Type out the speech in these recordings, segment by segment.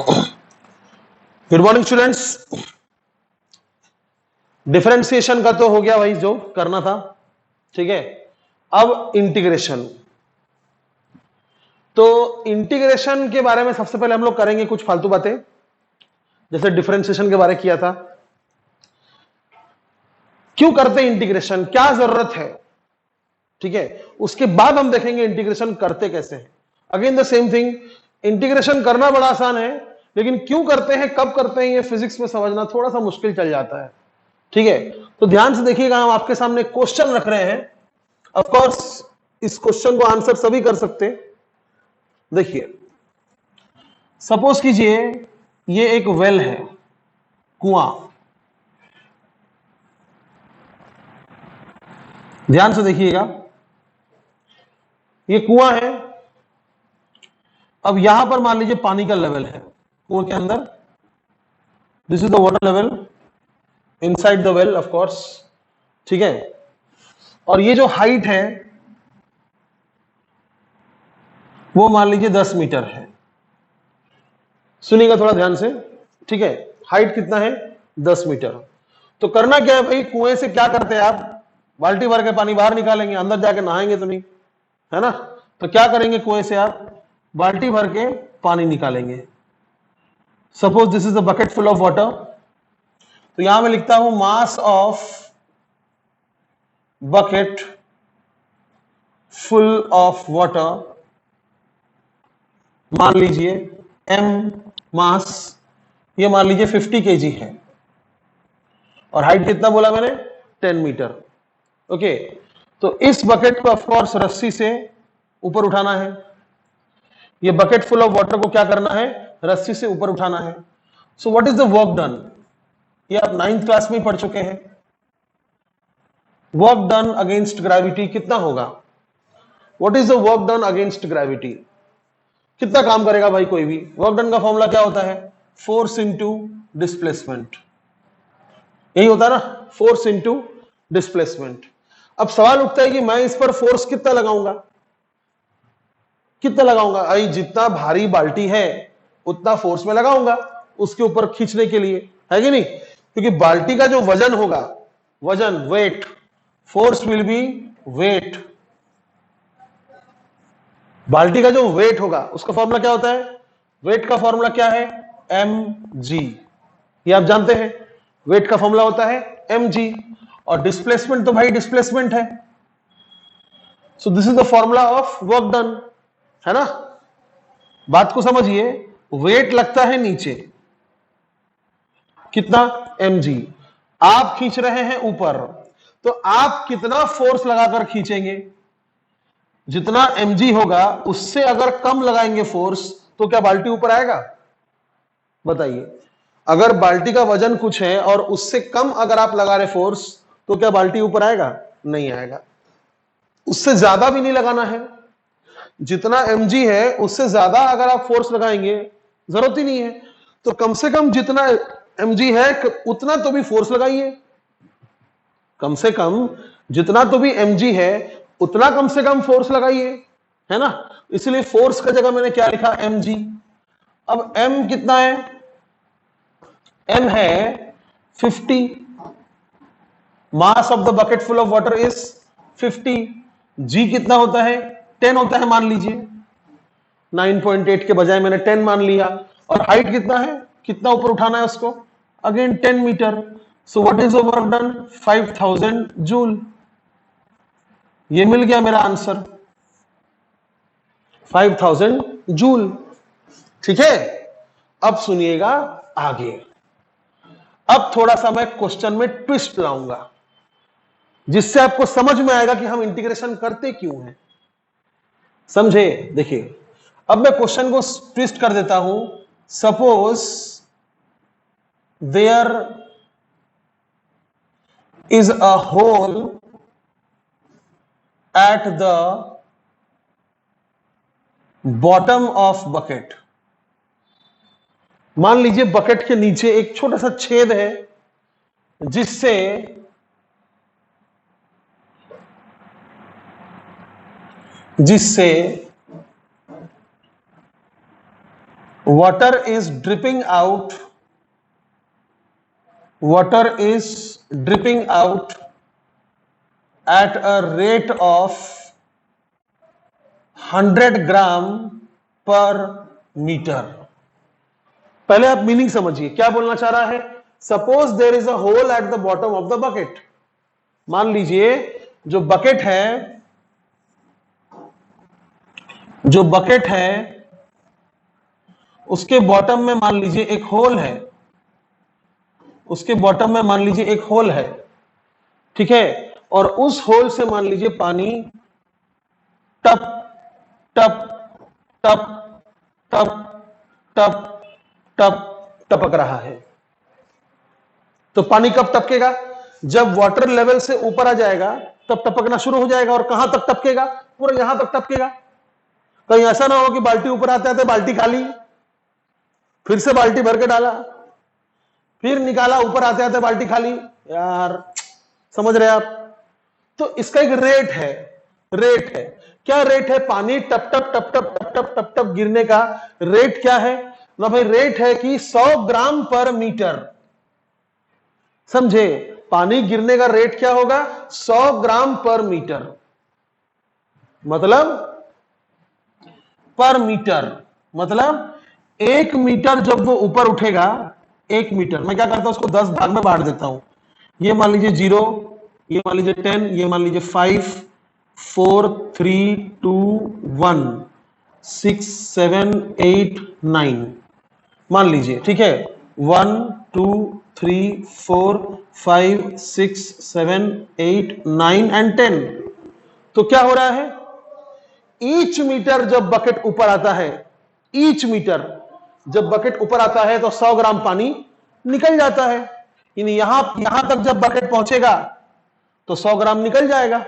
Good morning students. Differentiation का तो हो गया भाई जो करना था, ठीक है। अब इंटीग्रेशन, तो इंटीग्रेशन के बारे में सबसे पहले हम लोग करेंगे कुछ फालतू बातें, जैसे डिफरेंशिएशन के बारे में किया था। क्यों करते हैं इंटीग्रेशन, क्या जरूरत है, ठीक है। उसके बाद हम देखेंगे इंटीग्रेशन करते कैसे हैं। Again the same thing, integration करना बड़ा आसान है, लेकिन क्यों करते हैं, कब करते हैं, ये फिजिक्स में समझना थोड़ा सा मुश्किल चल जाता है, ठीक है। तो ध्यान से देखिएगा, हम आपके सामने क्वेश्चन रख रहे हैं। ऑफ कोर्स इस क्वेश्चन को आंसर सभी कर सकते हैं। देखिए, सपोज कीजिए ये एक वेल है, कुआं। ध्यान से देखिएगा, ये कुआं है। अब यहां पर मान लीजिए पानी का लेवल है कुआं के अंदर। This is the water level inside the well, of course, ठीक है। और ये जो हाइट है वो मान लीजिए 10 मीटर है। सुनिएगा थोड़ा ध्यान से, ठीक है। हाइट कितना है, 10 मीटर। तो करना क्या है भाई, कुएं से क्या करते हैं आप, बाल्टी भर के पानी बाहर निकालेंगे, अंदर जाके नहाएंगे तो नहीं, है ना। तो क्या करेंगे, कुएं से आप बाल्टी भर के पानी निकालेंगे। Suppose this is a bucket full of water, तो यहां मैं लिखता हूं mass of bucket full of water, मान लीजिए m मास, ये मान लीजिए 50 kg है, और हाइट कितना बोला मैंने, 10 मीटर। ओके, तो इस बकेट को ऑफकोर्स रस्सी से ऊपर उठाना है। ये बकेट फुल ऑफ वाटर को क्या करना है, रस्सी से ऊपर उठाना है। सो what is the work done, ये आप 9th क्लास में पढ़ चुके हैं। वर्क डन अगेंस्ट ग्रेविटी कितना होगा, what is the work done against gravity, कितना काम करेगा भाई कोई भी। वर्क डन का फॉर्मूला क्या होता है, फोर्स इंटू डिस्प्लेसमेंट, यही होता है ना, फोर्स इंटू डिस्प्लेसमेंट। अब सवाल उठता है कि मैं इस पर फोर्स कितना लगाऊंगा, कितना लगाऊंगा भाई, जितना भारी बाल्टी है उतना फोर्स में लगाऊंगा उसके ऊपर खींचने के लिए, है कि नहीं। क्योंकि बाल्टी का जो वजन होगा, वजन, weight, force will be weight. बाल्टी का जो वेट होगा उसका फॉर्मूला क्या होता है, वेट का फॉर्मूला क्या है, mg, ये आप जानते हैं, वेट का फॉर्मूला होता है mg। और डिस्प्लेसमेंट तो भाई डिस्प्लेसमेंट है। So this is the formula of work done, है ना। बात को समझिए, वेट लगता है नीचे, कितना, mg, आप खींच रहे हैं ऊपर, तो आप कितना फोर्स लगाकर खींचेंगे, जितना mg होगा उससे अगर कम लगाएंगे फोर्स तो क्या बाल्टी ऊपर आएगा, बताइए। अगर बाल्टी का वजन कुछ है और उससे कम अगर आप लगा रहे फोर्स तो क्या बाल्टी ऊपर आएगा, नहीं आएगा। उससे ज्यादा भी नहीं लगाना है, जितना mg है उससे ज्यादा अगर आप फोर्स लगाएंगे जरूरत ही नहीं है। तो कम से कम जितना mg है उतना तो भी फोर्स लगाइए, कम से कम जितना तो भी mg है उतना कम से कम फोर्स लगाइए, है ना। इसलिए फोर्स का जगह मैंने क्या लिखा, mg। अब m कितना है, m है 50, mass of the bucket full of water is 50, g कितना होता है, 10 होता है मान लीजिए, 9.8 के बजाय मैंने 10 मान लिया। और हाइट कितना है, कितना ऊपर उठाना है उसको, again 10 metre. So what is the work done, 5000 joule. ये मिल गया मेरा आंसर, 5000 जूल, ठीक है। अब सुनिएगा आगे, अब थोड़ा सा मैं क्वेश्चन में ट्विस्ट लाऊंगा जिससे आपको समझ में आएगा कि हम इंटीग्रेशन करते क्यों हैं, समझे। देखिए, अब मैं क्वेश्चन को ट्विस्ट कर देता हूं। Suppose there is a hole at the bottom of bucket, मान लीजिए बकेट के नीचे एक छोटा सा छेद है जिससे water is dripping out, water is dripping out at a rate of 100 ग्राम पर मीटर। पहले आप मीनिंग समझिए, क्या बोलना चाह रहा है। Suppose there is a hole at the bottom of the bucket. मान लीजिए जो बकेट है, जो बकेट है उसके बॉटम में मान लीजिए एक होल है, उसके बॉटम में मान लीजिए एक होल है, ठीक है। और उस होल से मान लीजिए पानी टप टप टप टप टप टप टपक रहा है। तो पानी कब टपकेगा, जब वाटर लेवल से ऊपर आ जाएगा तब टपकना शुरू हो जाएगा। और कहां तक टपकेगा, पूरा यहां तक टपकेगा। कहीं ऐसा ना हो कि बाल्टी ऊपर आते आते बाल्टी खाली, फिर से बाल्टी भर के डाला, फिर निकाला, ऊपर आते आते बाल्टी खाली। यार समझ रहे आप। तो इसका एक रेट है, रेट है। क्या रेट है, पानी टप टप टप टप टप टप टप टप गिरने का रेट क्या है ना भाई, रेट है कि 100 ग्राम पर मीटर। समझे, पानी गिरने का रेट क्या होगा, 100 ग्राम पर मीटर, मतलब पर मीटर, मतलब 1 मीटर जब वो ऊपर उठेगा, 1 मीटर मैं क्या करता हूं, उसको 10 भाग में बांट देता हूं। ये मान लीजिए 0, ये मान लीजिए 10, ये मान लीजिए 5, 4, 3, 2, 1, 6, 7, 8, 9 मान लीजिए, ठीक है। 1, 2, 3, 4, 5, 6, 7, 8, 9 एंड 10। तो क्या हो रहा है, ईच मीटर जब बकेट ऊपर आता है, ईच मीटर जब बकेट ऊपर आता है तो 100 ग्राम पानी निकल जाता है। यानी यहां तक जब बकेट पहुंचेगा तो 100 ग्राम निकल जाएगा,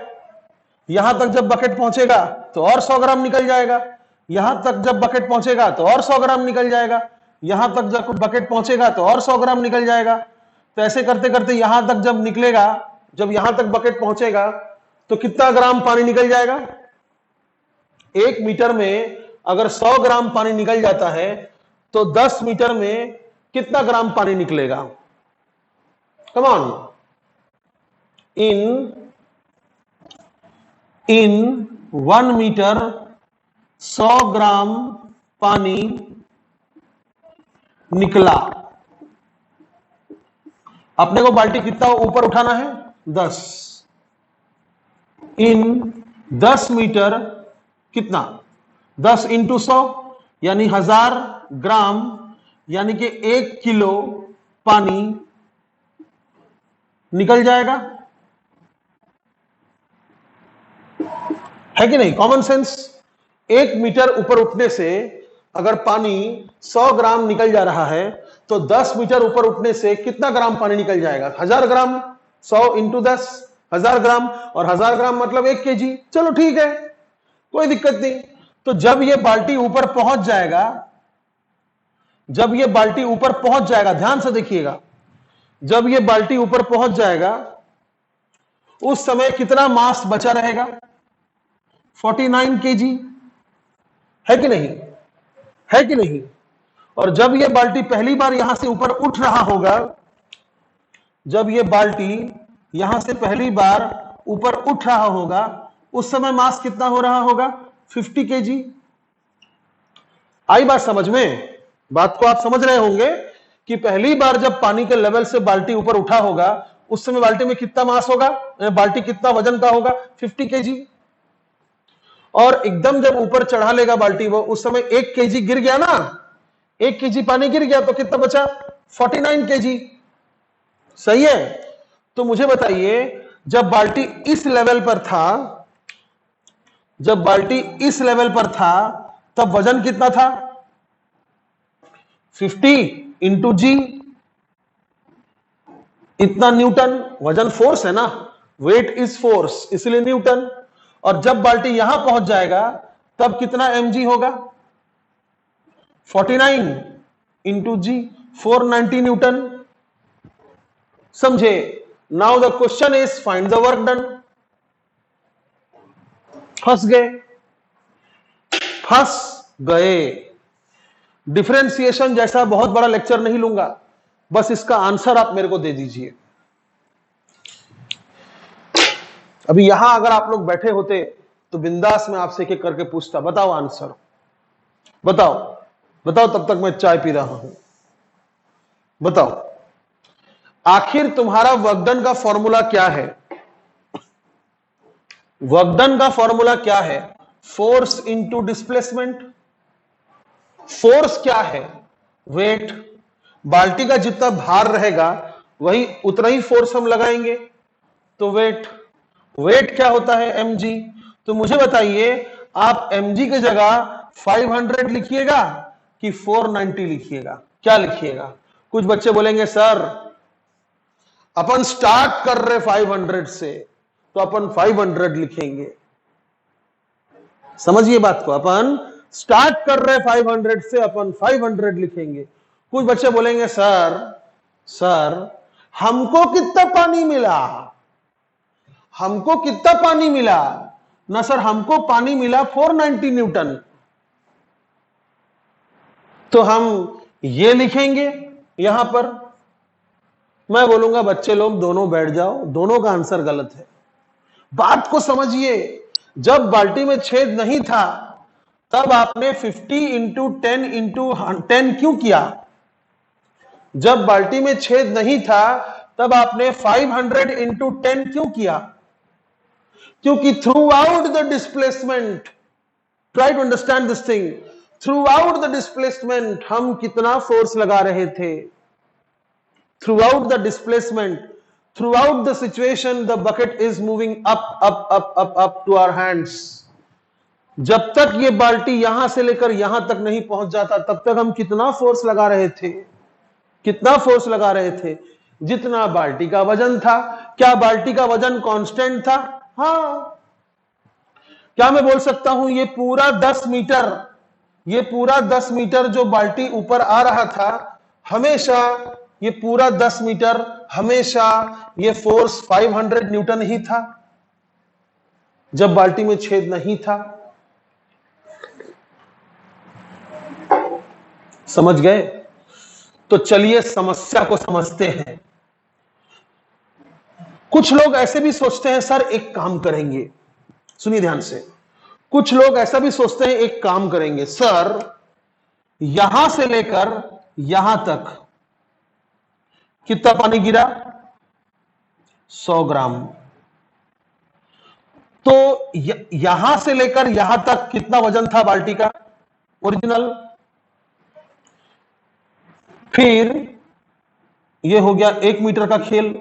यहां तक जब बकेट पहुंचेगा तो और 100 ग्राम निकल जाएगा, यहां तक जब बकेट पहुंचेगा तो और 100 ग्राम निकल जाएगा, यहां तक जब बकेट पहुंचेगा तो और 100 ग्राम निकल जाएगा। तो ऐसे करते करते यहां तक जब निकलेगा, जब यहां तक बकेट पहुंचेगा तो कितना ग्राम पानी निकल जाएगा। 1 मीटर में अगर 100 ग्राम पानी निकल जाता है तो 10 मीटर में कितना ग्राम पानी निकलेगा। कम ऑन, इन 1 मीटर 100 ग्राम पानी निकला। अपने को बाल्टी कितना ऊपर उठाना है, 10। इन 10 मीटर कितना, 10 इंटू 100 यानी 1000 ग्राम, यानी कि 1 किलो पानी निकल जाएगा, है कि नहीं। Common sense. 1 मीटर ऊपर उठने से अगर पानी 100 ग्राम निकल जा रहा है तो 10 मीटर ऊपर उठने से कितना ग्राम पानी निकल जाएगा, 1000 ग्राम। 100 इंटू 10, 1000 ग्राम, और 1000 ग्राम मतलब 1 केजी। चलो ठीक है, कोई दिक्कत नहीं। तो जब ये बाल्टी ऊपर पहुंच जाएगा, जब ये बाल्टी ऊपर पहुंच जाएगा, ध्यान से देखिएगा, जब ये बाल्टी ऊपर पहुंच जाएगा उस समय कितना मास बचा रहेगा, 49 केजी, है कि नहीं, है कि नहीं। और जब ये बाल्टी पहली बार यहां से ऊपर उठ रहा होगा, जब ये बाल्टी यहां से पहली बार ऊपर उठ रहा होगा उस समय मास कितना हो रहा होगा, 50 केजी। आई बात समझ में, बात को आप समझ रहे होंगे कि पहली बार जब पानी के लेवल से बाल्टी ऊपर उठा होगा उस समय बाल्टी में कितना मास होगा, बाल्टी कितना वजन का होगा, 50 केजी। और एकदम जब ऊपर चढ़ा लेगा बाल्टी वो, उस समय 1 केजी गिर गया ना, 1 केजी पानी गिर गया तो कितना बचा, 49 केजी। सही है। तो मुझे बताइए, जब बाल्टी इस लेवल पर था, जब बाल्टी इस लेवल पर था तब वजन कितना था, 50 इंटू जी, इतना न्यूटन। वजन फोर्स है ना, वेट इज फोर्स, इसलिए न्यूटन। और जब बाल्टी यहां पहुंच जाएगा तब कितना mg होगा, 49 इंटू जी, 490 न्यूटन। समझे। Now the question is find the work done. फंस गए, फंस गए। डिफरेंशिएशन जैसा बहुत बड़ा लेक्चर नहीं लूंगा, बस इसका आंसर आप मेरे को दे दीजिए। अभी यहां अगर आप लोग बैठे होते तो बिंदास में आपसे एक एक करके पूछता, बताओ आंसर, बताओ बताओ, तब तक मैं चाय पी रहा हूं। बताओ आखिर तुम्हारा वर्क डन का फॉर्मूला क्या है? वर्क डन का फॉर्मूला क्या है? Force into displacement. फोर्स क्या है? वेट। बाल्टी का जितना भार रहेगा वही उतना ही फोर्स हम लगाएंगे, तो वेट। वेट क्या होता है? mg। तो मुझे बताइए, आप mg की जगह 500 लिखिएगा कि 490 लिखिएगा? क्या लिखिएगा? कुछ बच्चे बोलेंगे सर अपन स्टार्ट कर रहे 500 से, तो अपन 500 लिखेंगे। समझिए बात को, अपन स्टार्ट कर रहे 500 से, अपन 500 लिखेंगे। कुछ बच्चे बोलेंगे सर हमको कितना पानी मिला? हमको कितना पानी मिला? ना सर, हमको पानी मिला 490 न्यूटन। तो हम ये लिखेंगे यहां पर। मैं बोलूंगा बच्चे लोग दोनों बैठ जाओ, दोनों का आंसर गलत है। बात को समझिए, जब बाल्टी में छेद नहीं था तब आपने 50 इंटू 10 क्यों किया? जब बाल्टी में छेद नहीं था तब आपने 500 इंटू 10 क्यों किया? क्योंकि throughout the displacement, try to understand this thing, throughout the displacement हम कितना फोर्स लगा रहे थे? Throughout the displacement, throughout the situation, the bucket is moving up to our hands. जब तक ये बाल्टी यहां से लेकर यहां तक नहीं पहुंच जाता तब तक हम कितना फोर्स लगा रहे थे? कितना फोर्स लगा रहे थे? जितना बाल्टी का वजन था। क्या बाल्टी का वजन कांस्टेंट था? हाँ। क्या मैं बोल सकता हूं ये पूरा 10 मीटर, ये पूरा 10 मीटर जो बाल्टी ऊपर आ रहा था, हमेशा ये पूरा 10 मीटर, हमेशा ये फोर्स 500 न्यूटन ही था जब बाल्टी में छेद नहीं था? समझ गए? तो चलिए समस्या को समझते हैं। कुछ लोग ऐसे भी सोचते हैं सर एक काम करेंगे, सुनिए ध्यान से, कुछ लोग ऐसा भी सोचते हैं एक काम करेंगे, सर यहां से लेकर यहां तक कितना पानी गिरा? 100 ग्राम। तो यहां से लेकर यहां तक कितना वजन था बाल्टी का ओरिजिनल? फिर यह हो गया 1 मीटर का खेल।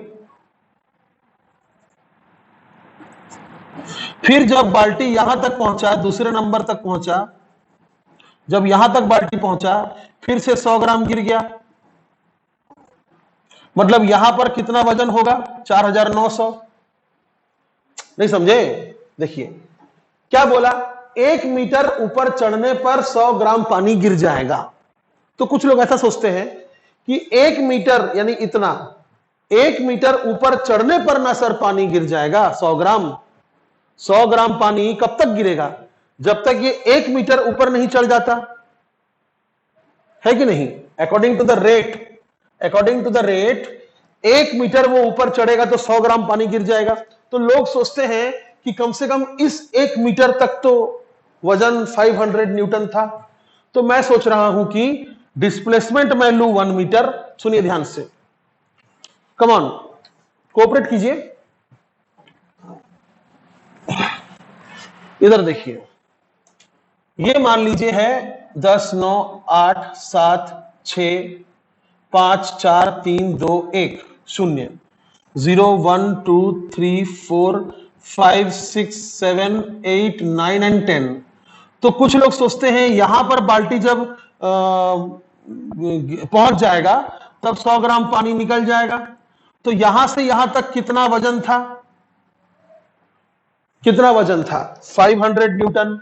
फिर जब बाल्टी यहां तक पहुंचा, दूसरे नंबर तक पहुंचा, जब यहां तक बाल्टी पहुंचा फिर से 100 ग्राम गिर गया, मतलब यहां पर कितना वजन होगा? 4900। नहीं समझे? देखिए क्या बोला, 1 मीटर ऊपर चढ़ने पर 100 ग्राम पानी गिर जाएगा। तो कुछ लोग ऐसा सोचते हैं कि 1 मीटर यानी इतना, 1 मीटर ऊपर चढ़ने पर ना सर पानी गिर जाएगा 100 ग्राम। 100 ग्राम पानी कब तक गिरेगा? जब तक ये 1 मीटर ऊपर नहीं चढ़ जाता, है कि नहीं? According to the rate, according to the rate 1 metre वो ऊपर चढ़ेगा तो 100 ग्राम पानी गिर जाएगा। तो लोग सोचते हैं कि कम से कम इस 1 मीटर तक तो वजन 500 न्यूटन था। तो मैं सोच रहा हूं कि डिस्प्लेसमेंट मैं लू 1 मीटर। सुनिए ध्यान से, कम ऑन कोऑपरेट कीजिए। इधर देखिए, ये मान लीजिए है 10 9 8 7 6 5 4 3 2 1 0 0 1 2 3 4 5 6 7 8 9 एंड 10। तो कुछ लोग सोचते हैं यहां पर बाल्टी जब पहुंच जाएगा तब 100 ग्राम पानी निकल जाएगा। तो यहां से यहां तक कितना वजन था? कितना वजन था? 500 न्यूटन।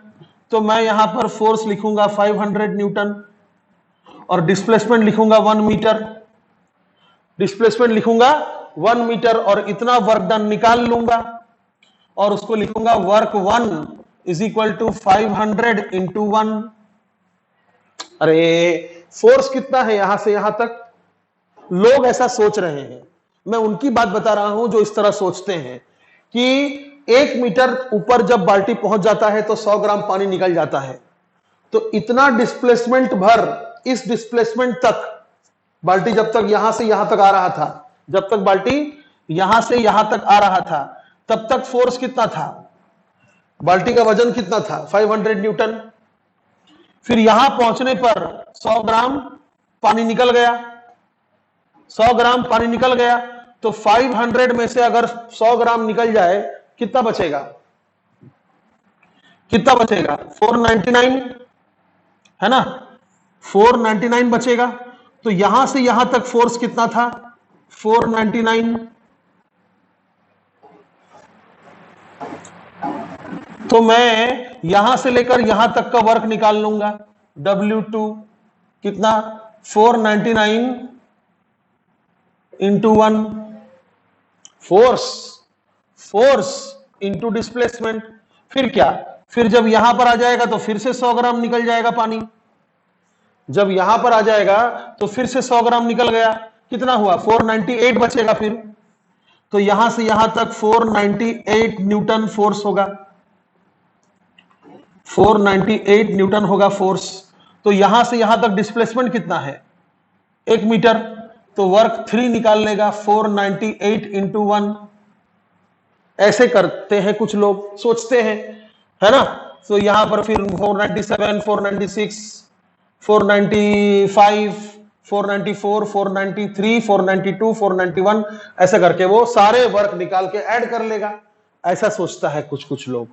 तो मैं यहां पर फोर्स लिखूंगा 500 न्यूटन और डिस्प्लेसमेंट लिखूंगा 1 मीटर। डिस्प्लेसमेंट लिखूंगा 1 मीटर और इतना वर्क डन निकाल लूंगा और उसको लिखूंगा work 1 is equal to 500 into 1। अरे फोर्स कितना है यहां से यहां तक? लोग ऐसा सोच रहे हैं, मैं उनकी बात बता रहा हूं जो इस तरह सोचते हैं कि 1 मीटर ऊपर जब बाल्टी पहुंच जाता है तो 100 ग्राम पानी निकल जाता है। तो इतना डिस्प्लेसमेंट भर, इस डिस्प्लेसमेंट तक बाल्टी जब तक यहां से यहां तक आ रहा था, जब तक बाल्टी यहां से यहां तक आ रहा था, तब तक फोर्स कितना था? बाल्टी का वजन कितना था? 500 न्यूटन। फिर यहां पहुंचने पर 100 ग्राम पानी निकल गया, 100 ग्राम पानी निकल गया, तो 500 में से अगर 100 ग्राम निकल जाए कितना बचेगा? कितना बचेगा? 499 है ना, 499 बचेगा। तो यहां से यहां तक फोर्स कितना था? 499। तो मैं यहां से लेकर यहां तक का वर्क निकाल लूंगा। W2 कितना? 499 इंटू 1, फोर्स इंटू डिस्प्लेसमेंट। फिर क्या? फिर जब यहां पर आ जाएगा तो फिर से 100 ग्राम निकल जाएगा पानी। जब यहां पर आ जाएगा तो फिर से 100 ग्राम निकल गया, कितना हुआ? 498 बचेगा फिर। तो यहां से यहां तक 498 न्यूटन फोर्स होगा, 498 न्यूटन होगा फोर्स। तो यहां से यहां तक डिस्प्लेसमेंट कितना है? 1 मीटर। तो वर्क 3 निकाल लेगा, 498 इंटू 1। ऐसे करते हैं कुछ लोग, सोचते हैं, है ना। तो यहां पर फिर 497, 496, 495, 494, 493, 492, 491, ऐसा करके वो सारे वर्क निकाल के ऐड कर लेगा। ऐसा सोचता है कुछ लोग।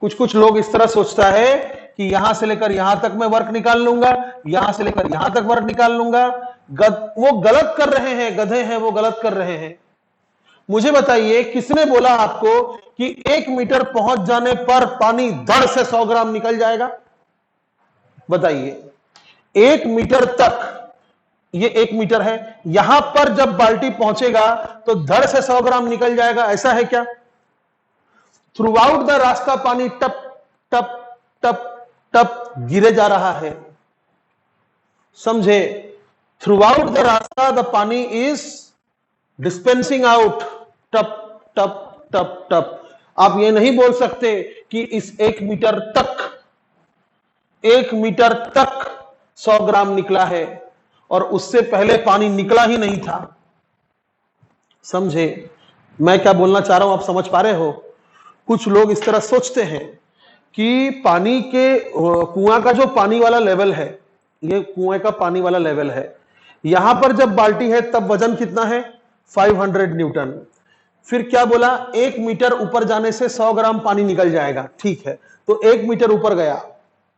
कुछ लोग इस तरह सोचता है कि यहां से लेकर यहां तक मैं वर्क निकाल लूंगा, यहां से लेकर यहां तक वर्क निकाल लूंगा। वो गलत कर रहे हैं, गधे हैं वो, गलत कर रहे हैं। मुझे बताइए, किसने बोला आपको कि 1 मीटर पहुंच जाने पर पानी धड़ से 100 ग्राम निकल जाएगा? बताइए। 1 मीटर तक, ये 1 मीटर है, यहां पर जब बाल्टी पहुंचेगा तो धड़ से 100 ग्राम निकल जाएगा, ऐसा है क्या? थ्रू आउट द रास्ता पानी टप टप टप टप गिरे जा रहा है, समझे? थ्रू आउट द रास्ता द पानी इज डिस्पेंसिंग आउट, टप टप टप टप। आप ये नहीं बोल सकते कि इस 1 मीटर तक, 1 मीटर तक 100 ग्राम निकला है और उससे पहले पानी निकला ही नहीं था। समझे मैं क्या बोलना चाह रहा हूं? आप समझ पा रहे हो? कुछ लोग इस तरह सोचते हैं कि पानी के, कुआं का जो पानी वाला लेवल है, ये कुएं का पानी वाला लेवल है, यहां पर जब बाल्टी है तब वजन कितना है? 500 न्यूटन। फिर क्या बोला? 1 मीटर ऊपर जाने से 100 ग्राम पानी निकल जाएगा, ठीक है। तो 1 मीटर ऊपर गया,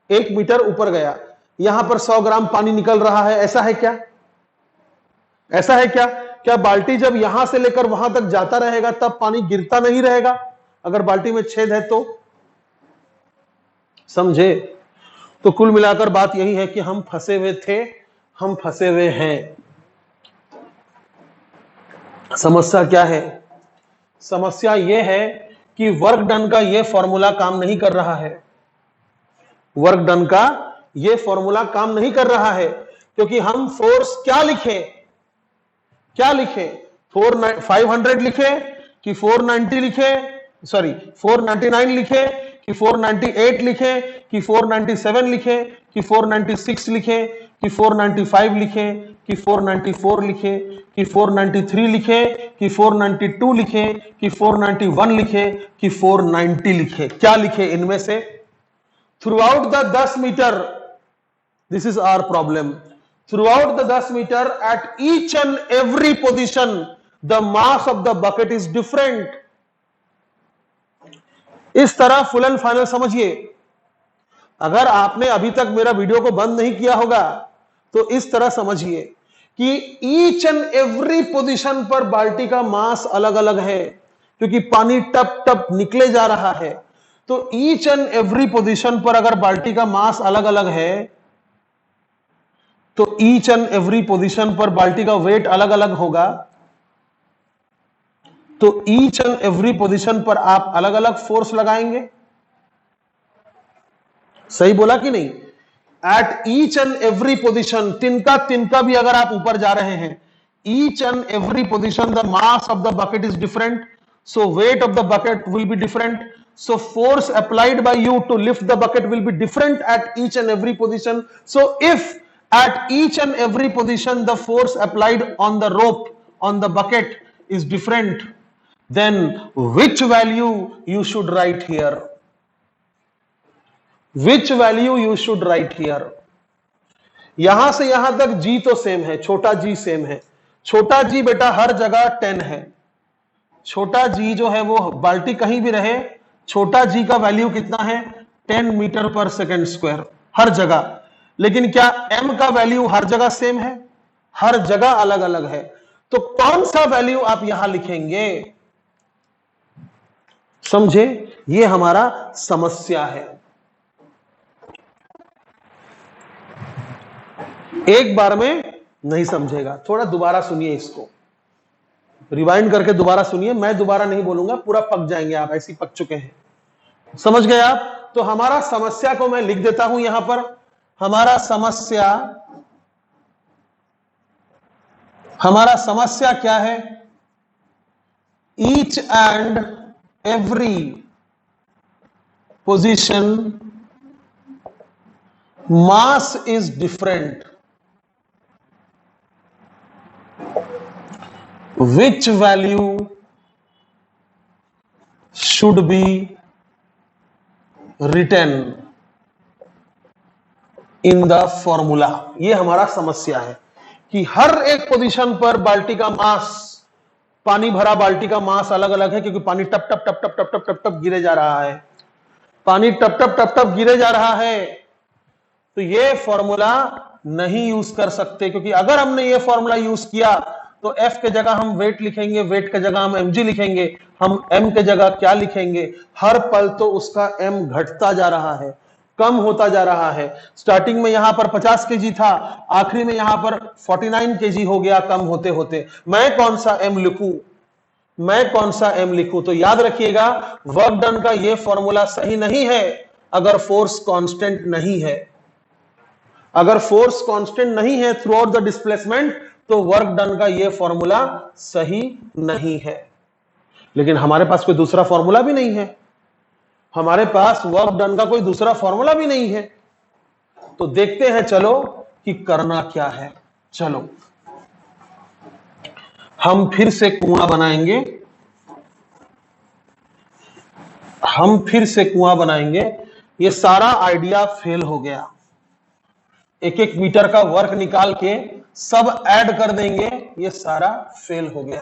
1 मीटर ऊपर गया, यहां पर 100 ग्राम पानी निकल रहा है, ऐसा है क्या? ऐसा है क्या? क्या बाल्टी जब यहां से लेकर वहां तक जाता रहेगा तब पानी गिरता नहीं रहेगा अगर बाल्टी में छेद है तो? समझे? तो कुल मिलाकर बात यही है कि हम फंसे हुए थे, हम फंसे हुए हैं। समस्या क्या है? समस्या यह है कि वर्क डन का यह फॉर्मूला काम नहीं कर रहा है। वर्क डन का यह फॉर्मूला काम नहीं कर रहा है, क्योंकि हम फोर्स क्या लिखे? क्या लिखे? 500 लिखे कि 490 लिखे, सॉरी 499 लिखे कि 498 लिखे कि 497 लिखे कि 496 लिखे कि 495 लिखे कि 494 लिखे कि 493 लिखे कि 492 लिखे कि 491 लिखे कि 490 लिखे? क्या लिखे इनमें से? Throughout the 10 metre, this is our problem, throughout the 10 meter at each and every position the mass of the bucket is different. इस तरह फुल एंड फाइनल समझिए। अगर आपने अभी तक मेरा वीडियो को बंद नहीं किया होगा तो इस तरह समझिए कि ईच एंड एवरी पोजीशन पर बाल्टी का मास अलग अलग है, क्योंकि पानी टप टप निकले जा रहा है। तो ईच एंड एवरी पोजीशन पर अगर बाल्टी का मास अलग अलग है तो ईच एंड एवरी पोजीशन पर बाल्टी का वेट अलग अलग होगा। तो ईच एंड एवरी पोजीशन पर आप अलग अलग फोर्स लगाएंगे। सही बोला कि नहीं? At each and every position, तिनका भी अगर आप ऊपर जा रहे हैं, each and every position the mass of the bucket is different, so weight of the bucket will be different, so force applied by you to lift the bucket will be different at each and every position. So if at each and every position the force applied on the rope on the bucket is different, then which value you should write here? Which value you should write here? यहां से यहां तक g तो same है, छोटा g same है, छोटा g बेटा हर जगह 10 है, छोटा जी जो है वो बाल्टी कहीं भी रहे, छोटा जी का वैल्यू कितना है 10 मीटर पर सेकंड स्क्वायर हर जगह। लेकिन क्या एम का वैल्यू हर जगह सेम है? हर जगह अलग अलग है। तो कौन सा वैल्यू आप यहां लिखेंगे? समझे? ये हमारा समस्या है। एक बार में नहीं समझेगा, थोड़ा दोबारा सुनिए, इसको रिवाइंड करके दोबारा सुनिए। मैं दोबारा नहीं बोलूंगा, पूरा पक जाएंगे आप, ऐसी पक चुके हैं। समझ गए आप? तो हमारा समस्या को मैं लिख देता हूं यहां पर। हमारा समस्या क्या है? Each and every position mass is different, which value should be written in the formula। ये हमारा समस्या है कि हर एक पोजीशन पर बाल्टी का मास, पानी भरा बाल्टी का मास अलग अलग है, क्योंकि पानी टप टप टप टप टप टप टप टप गिरे जा रहा है, पानी टप टप टप टप गिरे जा रहा है। तो ये फॉर्मूला नहीं यूज कर सकते, क्योंकि अगर हमने ये फॉर्मूला यूज किया तो F के जगह हम वेट लिखेंगे, वेट के जगह हम mg लिखेंगे, हम m के जगह क्या लिखेंगे? हर पल तो उसका m घटता जा रहा है, कम होता जा रहा है। स्टार्टिंग में यहां पर 50 kg था, आखिरी में यहां पर 49 kg हो गया कम होते होते। मैं कौन सा m लिखूं? मैं कौन सा m लिखूं? तो याद रखिएगा, वर्क डन का ये फॉर्मूला सही नहीं है अगर फोर्स कांस्टेंट नहीं है। अगर फोर्स कांस्टेंट नहीं है थ्रू आउट द डिस्प्लेसमेंट, तो वर्क डन का ये फॉर्मूला सही नहीं है। लेकिन हमारे पास कोई दूसरा फॉर्मूला भी नहीं है, हमारे पास वर्क डन का कोई दूसरा फॉर्मूला भी नहीं है। तो देखते हैं चलो कि करना क्या है। चलो हम फिर से कुआं बनाएंगे, हम फिर से कुआं बनाएंगे। ये सारा आइडिया फेल हो गया। एक एक मीटर का वर्क निकाल के सब ऐड कर देंगे, ये सारा फेल हो गया,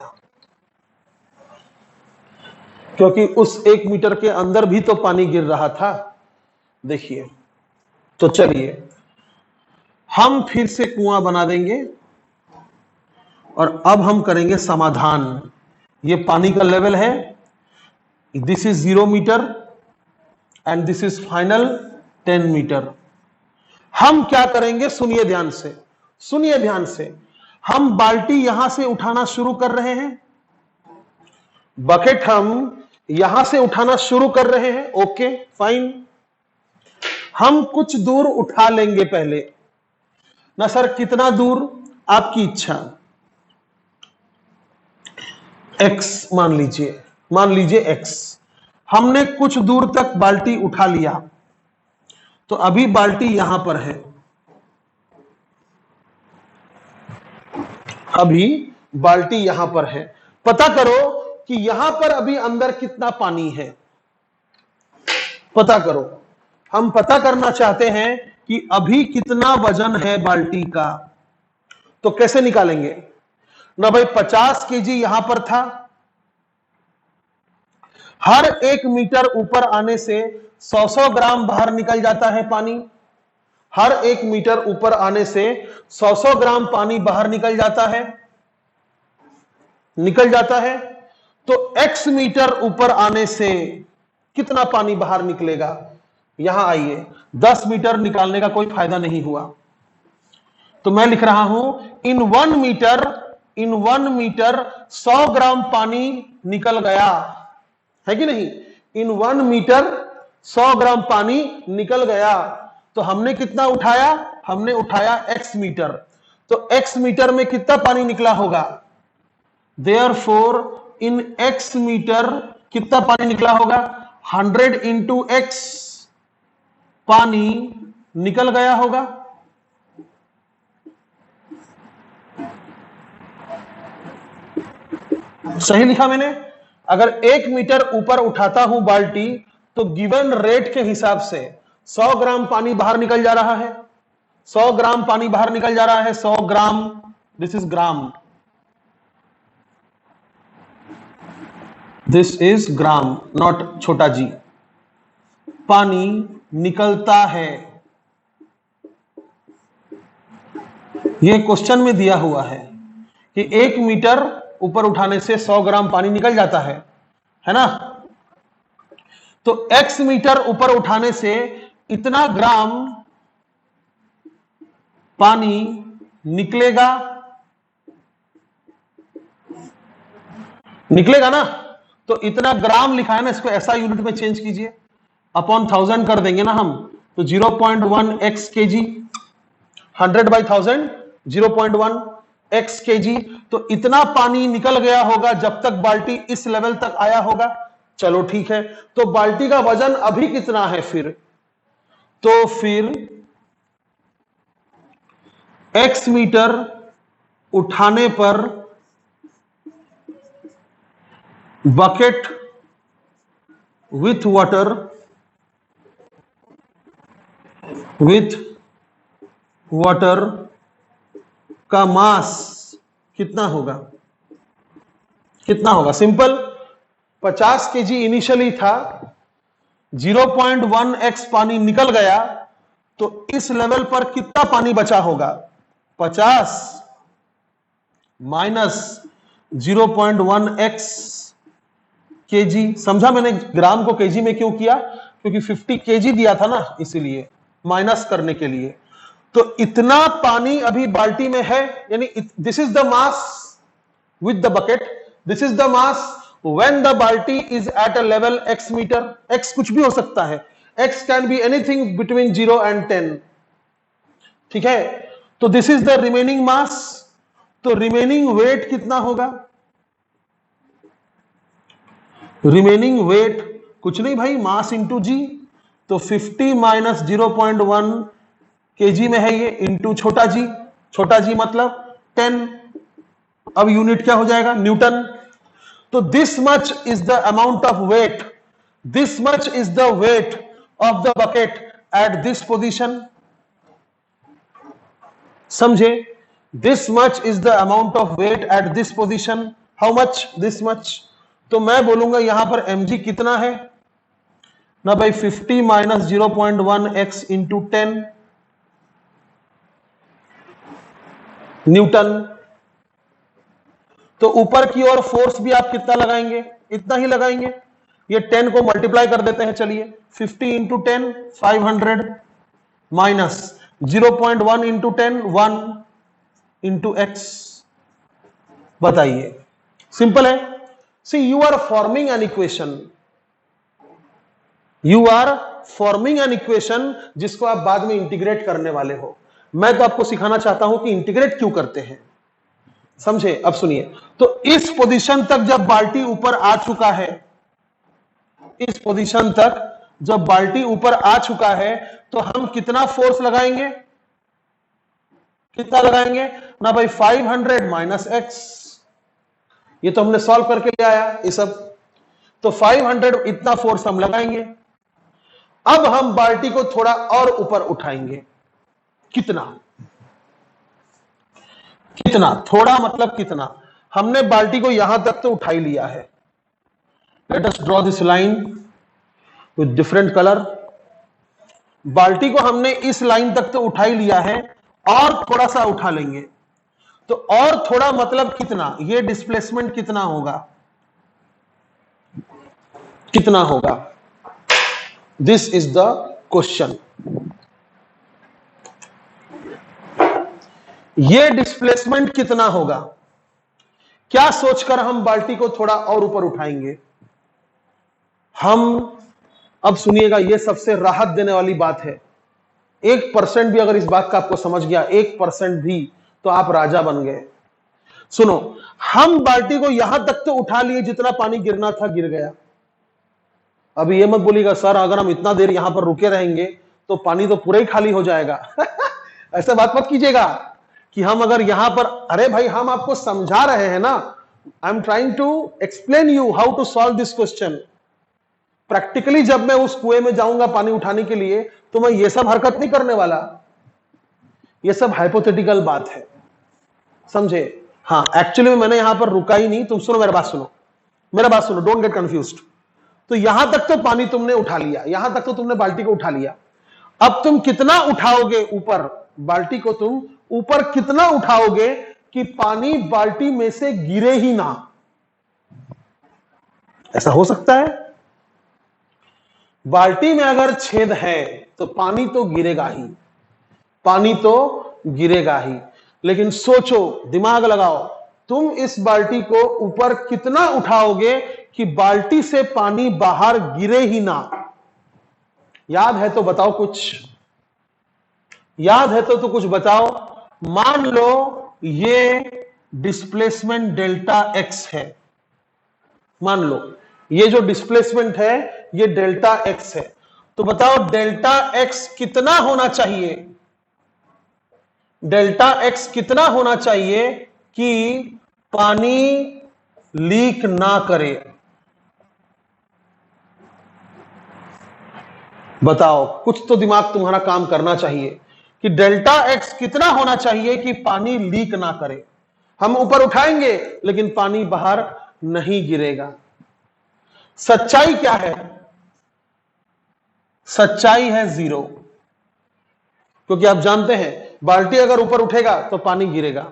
क्योंकि उस 1 मीटर के अंदर भी तो पानी गिर रहा था। देखिए, तो चलिए हम फिर से कुआं बना देंगे और अब हम करेंगे समाधान। ये पानी का लेवल है, this is 0 metre and this is final 10 metre. हम क्या करेंगे? सुनिए ध्यान से, सुनिए ध्यान से। हम बाल्टी यहां से उठाना शुरू कर रहे हैं, बकेट हम यहां से उठाना शुरू कर रहे हैं। ओके फाइन, हम कुछ दूर उठा लेंगे पहले ना। सर कितना दूर? आपकी इच्छा। x मान लीजिए x। हमने कुछ दूर तक बाल्टी उठा लिया, तो अभी बाल्टी यहां पर है, अभी बाल्टी यहां पर है। पता करो कि यहां पर अभी अंदर कितना पानी है, पता करो। हम पता करना चाहते हैं कि अभी कितना वजन है बाल्टी का। तो कैसे निकालेंगे ना भाई? 50 kg यहां पर था, हर 1 मीटर ऊपर आने से 100 ग्राम बाहर निकल जाता है पानी। हर 1 मीटर ऊपर आने से 100 ग्राम पानी बाहर निकल जाता है। तो x मीटर ऊपर आने से कितना पानी बाहर निकलेगा? यहां आइए, 10 मीटर निकालने का कोई फायदा नहीं हुआ, तो मैं लिख रहा हूं इन 1 मीटर 100 ग्राम पानी निकल गया है कि नहीं? इन 1 मीटर 100 ग्राम पानी निकल गया। तो तो हमने कितना उठाया, हमने उठाया x मीटर, तो x मीटर में कितना पानी निकला होगा, देयरफॉर इन x मीटर कितना पानी निकला होगा, 100 इंटू x पानी निकल गया होगा। सही लिखा मैंने। अगर 1 मीटर ऊपर उठाता हूं बाल्टी तो गिवन रेट के हिसाब से 100 ग्राम पानी बाहर निकल जा रहा है, 100 ग्राम पानी बाहर निकल जा रहा है, 100 gram, this is gram, this is gram, not छोटा जी, पानी निकलता है। यह क्वेश्चन में दिया हुआ है कि 1 मीटर ऊपर उठाने से 100 ग्राम पानी निकल जाता है ना। तो x मीटर ऊपर उठाने से इतना ग्राम पानी निकलेगा, निकलेगा ना। तो इतना ग्राम लिखा है ना, इसको ऐसा यूनिट में चेंज कीजिए, अपॉन 1000 कर देंगे ना हम, तो 0.1 x kg, 100 by 1000, 0.1 x kg। तो इतना पानी निकल गया होगा जब तक बाल्टी इस लेवल तक आया होगा। चलो ठीक है, तो बाल्टी का वजन अभी कितना है फिर, तो फिर x मीटर उठाने पर बकेट विथ वाटर का मास कितना होगा, कितना होगा। सिंपल, 50 केजी इनिशियली था, 0.1 x पानी निकल गया, तो इस लेवल पर कितना पानी बचा होगा, 50 माइनस 0.1 x केजी। समझा मैंने ग्राम को केजी में क्यों किया, क्योंकि 50 केजी दिया था ना, इसीलिए माइनस करने के लिए। तो इतना पानी अभी बाल्टी में है, यानी this is the mass with the bucket, this is the mass when the balti is at a level x metre. x कुछ भी हो सकता है, x can be anything between 0 and 10, ठीक है। तो this is the remaining mass, तो remaining wait कितना होगा, रिमेनिंग वेट कुछ नहीं भाई, मास इंटू जी। तो 50 माइनस 0.1 केजी में है ये, इंटू छोटा जी मतलब 10। अब यूनिट क्या हो जाएगा, न्यूटन। तो this much is the amount of weight, this much is the weight of the bucket at this position. समझे, this much is the amount of weight at this position. How much, this much. तो मैं बोलूंगा यहां पर mg कितना है ना भाई, 50 माइनस 0.1 x इंटू 10 न्यूटन। तो ऊपर की ओर फोर्स भी आप कितना लगाएंगे, इतना ही लगाएंगे। ये 10 को मल्टीप्लाई कर देते हैं, चलिए 50 into 10 500 minus 0.1 into 10 1 into x। बताइए, सिंपल है। See, you are forming an equation, you are forming an equation जिसको आप बाद में इंटीग्रेट करने वाले हो। मैं तो आपको सिखाना चाहता हूं कि इंटीग्रेट क्यों करते हैं, समझे। अब सुनिए, तो इस पोजीशन तक जब बाल्टी ऊपर आ चुका है, इस पोजीशन तक जब बाल्टी ऊपर आ चुका है, तो हम कितना फोर्स लगाएंगे, कितना लगाएंगे ना भाई, 500 माइनस x। ये तो हमने सॉल्व करके ले आया ये सब, तो 500 इतना फोर्स हम लगाएंगे। अब हम बाल्टी को थोड़ा और ऊपर उठाएंगे, कितना, कितना, थोड़ा मतलब कितना। हमने बाल्टी को यहां तक तो उठा ही लिया है। Let us draw this line with different colour. बाल्टी को हमने इस लाइन तक तो उठा ही लिया है, और थोड़ा सा उठा लेंगे। तो और थोड़ा मतलब कितना, ये डिस्प्लेसमेंट कितना होगा, कितना होगा, दिस इज द क्वेश्चन। ये डिस्प्लेसमेंट कितना होगा, क्या सोचकर हम बाल्टी को थोड़ा और ऊपर उठाएंगे। हम अब सुनिएगा, यह सबसे राहत देने वाली बात है। 1% भी अगर इस बात का आपको समझ गया, 1% भी, तो आप राजा बन गए। सुनो, हम बाल्टी को यहां तक तो उठा लिए जितना पानी गिरना था गिर गया। अभी ये मत बोलिएगा सर अगर हम इतना देर यहां पर रुके रहेंगे तो पानी तो पूरा ही खाली हो जाएगा। ऐसा बात मत कीजिएगा कि हम अगर यहां पर, अरे भाई हम आपको समझा रहे हैं ना, I am trying to explain you how to solve this question. Practically जब मैं उस कुएं में जाऊंगा पानी उठाने के लिए तो मैं ये सब हरकत नहीं करने वाला। ये सब हाइपोथेटिकल बात है, समझे? हाँ, एक्चुअली मैंने यहां पर रुका ही नहीं। तुम सुनो, मेरा बात सुनो, मेरा बात सुनो, डोंट गेट कंफ्यूज्ड। तो यहां तक तो पानी तुमने उठा लिया, यहां तक तो तुमने बाल्टी को उठा लिया। अब तुम कितना उठाओगे ऊपर? बाल्टी को तुम ऊपर कितना उठाओगे कि पानी बाल्टी में से गिरे ही ना? ऐसा हो सकता है? बाल्टी में अगर छेद है तो पानी तो गिरेगा ही, पानी तो गिरेगा ही। लेकिन सोचो, दिमाग लगाओ, तुम इस बाल्टी को ऊपर कितना उठाओगे कि बाल्टी से पानी बाहर गिरे ही ना? याद है तो बताओ, कुछ याद है तो कुछ बताओ। मान लो ये डिस्प्लेसमेंट डेल्टा एक्स है, मान लो ये जो डिस्प्लेसमेंट है ये डेल्टा एक्स है, तो बताओ डेल्टा एक्स कितना होना चाहिए? डेल्टा एक्स कितना होना चाहिए कि पानी लीक ना करे? बताओ, कुछ तो दिमाग तुम्हारा काम करना चाहिए कि डेल्टा एक्स कितना होना चाहिए कि पानी लीक ना करे। हम ऊपर उठाएंगे लेकिन पानी बाहर नहीं गिरेगा। सच्चाई क्या है? सच्चाई है 0, क्योंकि आप जानते हैं बाल्टी अगर ऊपर उठेगा तो पानी गिरेगा।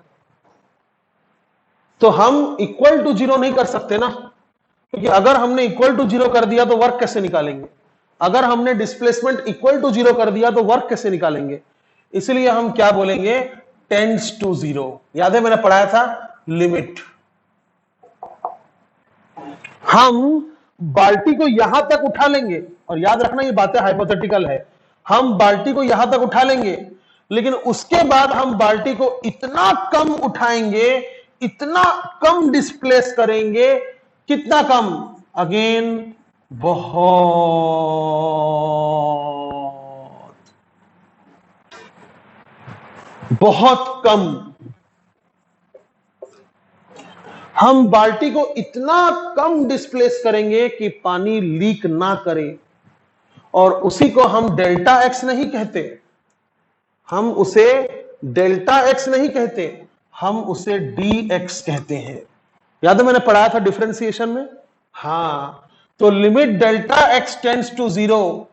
तो हम इक्वल टू 0 नहीं कर सकते ना, क्योंकि अगर हमने इक्वल टू 0 कर दिया तो वर्क कैसे निकालेंगे? अगर हमने डिस्प्लेसमेंट इक्वल टू 0 कर दिया तो वर्क कैसे निकालेंगे? इसलिए हम क्या बोलेंगे? Tends to 0। याद है मैंने पढ़ाया था लिमिट। हम बाल्टी को यहां तक उठा लेंगे, और याद रखना ये बातें हाइपोथेटिकल है। हम बाल्टी को यहां तक उठा लेंगे, लेकिन उसके बाद हम बाल्टी को इतना कम उठाएंगे, इतना कम डिस्प्लेस करेंगे। कितना कम? अगेन बहुत कम। हम बाल्टी को इतना कम डिस्प्लेस करेंगे कि पानी लीक ना करे, और उसी को हम डेल्टा एक्स नहीं कहते, हम उसे डेल्टा एक्स नहीं कहते, हम उसे डी एक्स कहते हैं। याद है मैंने पढ़ाया था डिफरेंशिएशन में? हाँ, तो limit delta x tends to 0,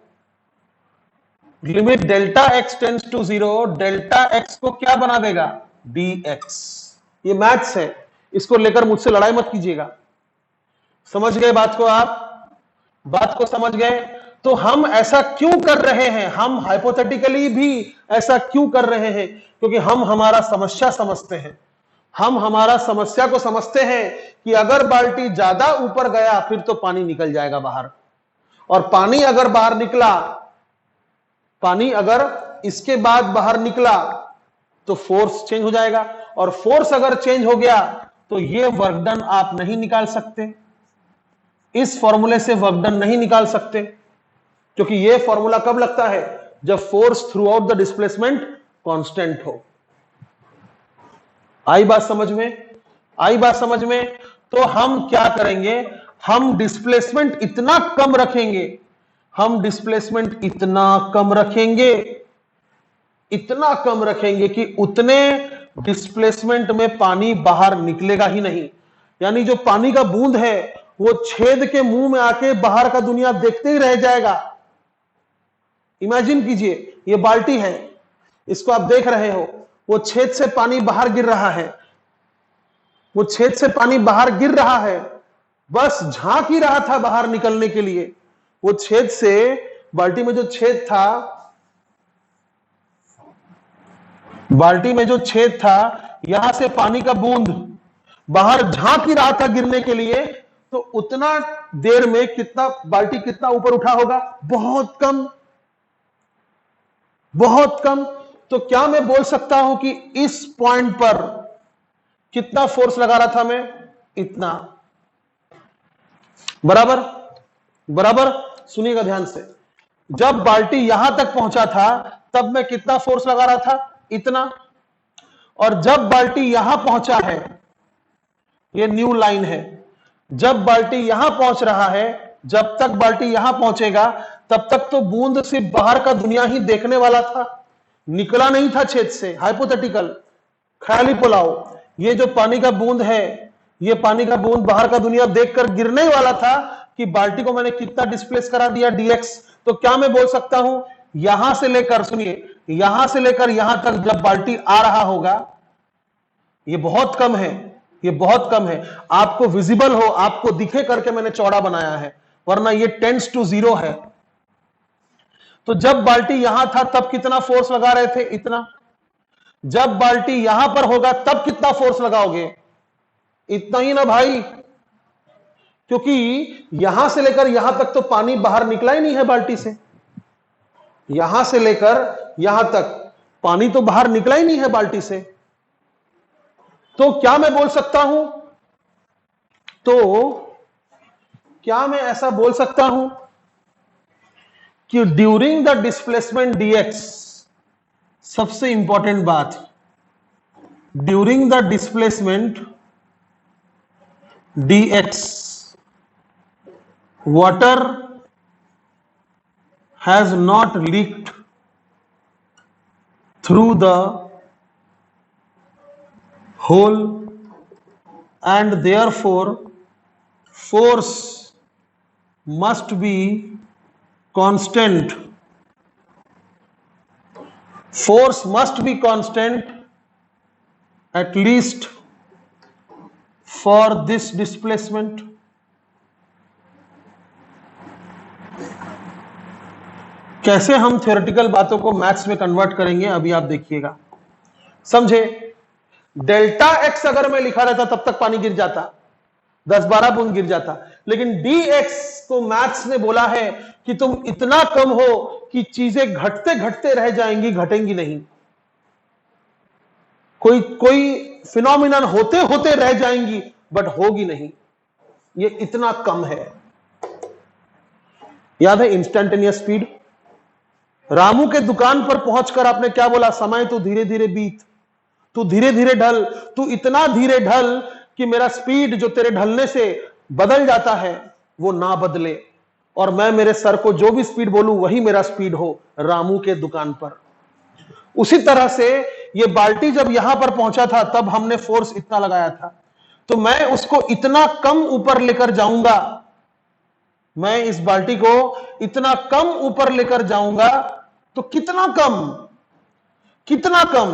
limit delta x tends to 0, delta x को क्या बना देगा? D x. ये मैथ्स है, इसको लेकर मुझसे लड़ाई मत कीजिएगा। समझ गए बात को? आप बात को समझ गए? तो हम ऐसा क्यों कर रहे हैं? हम हाइपोथेटिकली भी ऐसा क्यों कर रहे हैं? क्योंकि हम हमारा समस्या समझते हैं। हम हमारा समस्या को समझते हैं कि अगर बाल्टी ज्यादा ऊपर गया फिर तो पानी निकल जाएगा बाहर, और पानी अगर बाहर निकला, पानी अगर इसके बाद बाहर निकला तो फोर्स चेंज हो जाएगा, और फोर्स अगर चेंज हो गया तो ये वर्क डन आप नहीं निकाल सकते। इस फॉर्मूले से वर्क डन नहीं निकाल सकते, क्योंकि ये फॉर्मूला कब लगता है? जब force through out the displacement constant हो। आई बात समझ में? आई बात समझ में? तो हम क्या करेंगे? हम डिस्प्लेसमेंट इतना कम रखेंगे, हम डिस्प्लेसमेंट इतना कम रखेंगे, इतना कम रखेंगे कि उतने डिस्प्लेसमेंट में पानी बाहर निकलेगा ही नहीं। यानी जो पानी का बूंद है वो छेद के मुंह में आके बाहर का दुनिया देखते ही रह जाएगा। इमेजिन कीजिए, ये बाल्टी है, इसको आप देख रहे हो, वो छेद से पानी बाहर गिर रहा है, वो छेद से पानी बाहर गिर रहा है, बस झांक ही रहा था बाहर निकलने के लिए। वो छेद से, बाल्टी में जो छेद था, बाल्टी में जो छेद था, यहां से पानी का बूंद बाहर झांक ही रहा था गिरने के लिए, तो उतना देर में कितना बाल्टी कितना ऊपर उठा होगा? बहुत कम। बहुत कम। तो क्या मैं बोल सकता हूं कि इस पॉइंट पर कितना फोर्स लगा रहा था मैं? इतना। बराबर बराबर। सुनिएगा ध्यान से, जब बाल्टी यहां तक पहुंचा था तब मैं कितना फोर्स लगा रहा था? इतना। और जब बाल्टी यहां पहुंचा है, ये न्यू लाइन है, जब बाल्टी यहां पहुंच रहा है, जब तक बाल्टी यहां पहुंचेगा तब तक तो बूंद सिर्फ बाहर का दुनिया ही देखने वाला था, निकला नहीं था छेद से। हाइपोथेटिकल, ख्याली पुलाव। ये जो पानी का बूंद है, ये पानी का बूंद बाहर का दुनिया देखकर गिरने वाला था कि बाल्टी को मैंने कितना डिस्प्लेस करा दिया? dx। तो क्या मैं बोल सकता हूं, यहां से लेकर, सुनिए, यहां से लेकर यहां तक जब बाल्टी आ रहा होगा, ये बहुत कम है, ये बहुत कम है, आपको विजिबल हो, आपको दिखे करके मैंने चौड़ा बनाया है, वरना ये टेंड्स टू 0 है। तो जब बाल्टी यहां था तब कितना फोर्स लगा रहे थे? इतना। जब बाल्टी यहां पर होगा तब कितना फोर्स लगाओगे? इतना ही ना भाई, क्योंकि यहां से लेकर यहां तक तो पानी बाहर निकला ही नहीं है बाल्टी से। यहां से लेकर यहां तक पानी तो बाहर निकला ही नहीं है बाल्टी से। तो क्या मैं बोल सकता हूं, तो क्या मैं ऐसा बोल सकता हूं कि ड्यूरिंग द डिस्प्लेसमेंट dx, सबसे इंपॉर्टेंट बात, during the displacement dx, water has not leaked through the hole and therefore force must be constant. Force must be constant at least for this displacement. कैसे हम theoretical बातों को maths में convert करेंगे, अभी आप देखिएगा, समझे। डेल्टा एक्स अगर मैं लिखा रहता तब तक पानी गिर जाता, 10-12 बूंद गिर जाता, लेकिन dx को मैथ्स ने बोला है कि तुम इतना कम हो कि चीजें घटते घटते रह जाएंगी, घटेंगी नहीं। कोई फिनोमिनन होते होते रह जाएंगी बट होगी नहीं, ये इतना कम है। याद है इंस्टैंटेनियस स्पीड? रामू के दुकान पर पहुंचकर आपने क्या बोला? समय तो धीरे धीरे बीत, तू धीरे धीरे ढल, तू इतना धीरे ढल कि मेरा स्पीड जो तेरे ढलने से बदल जाता है वो ना बदले, और मैं मेरे सर को जो भी स्पीड बोलूं वही मेरा स्पीड हो रामू के दुकान पर। उसी तरह से ये बाल्टी जब यहां पर पहुंचा था तब हमने फोर्स इतना लगाया था, तो मैं उसको इतना कम ऊपर लेकर जाऊंगा, मैं इस बाल्टी को इतना कम ऊपर लेकर जाऊंगा, तो कितना कम, कितना कम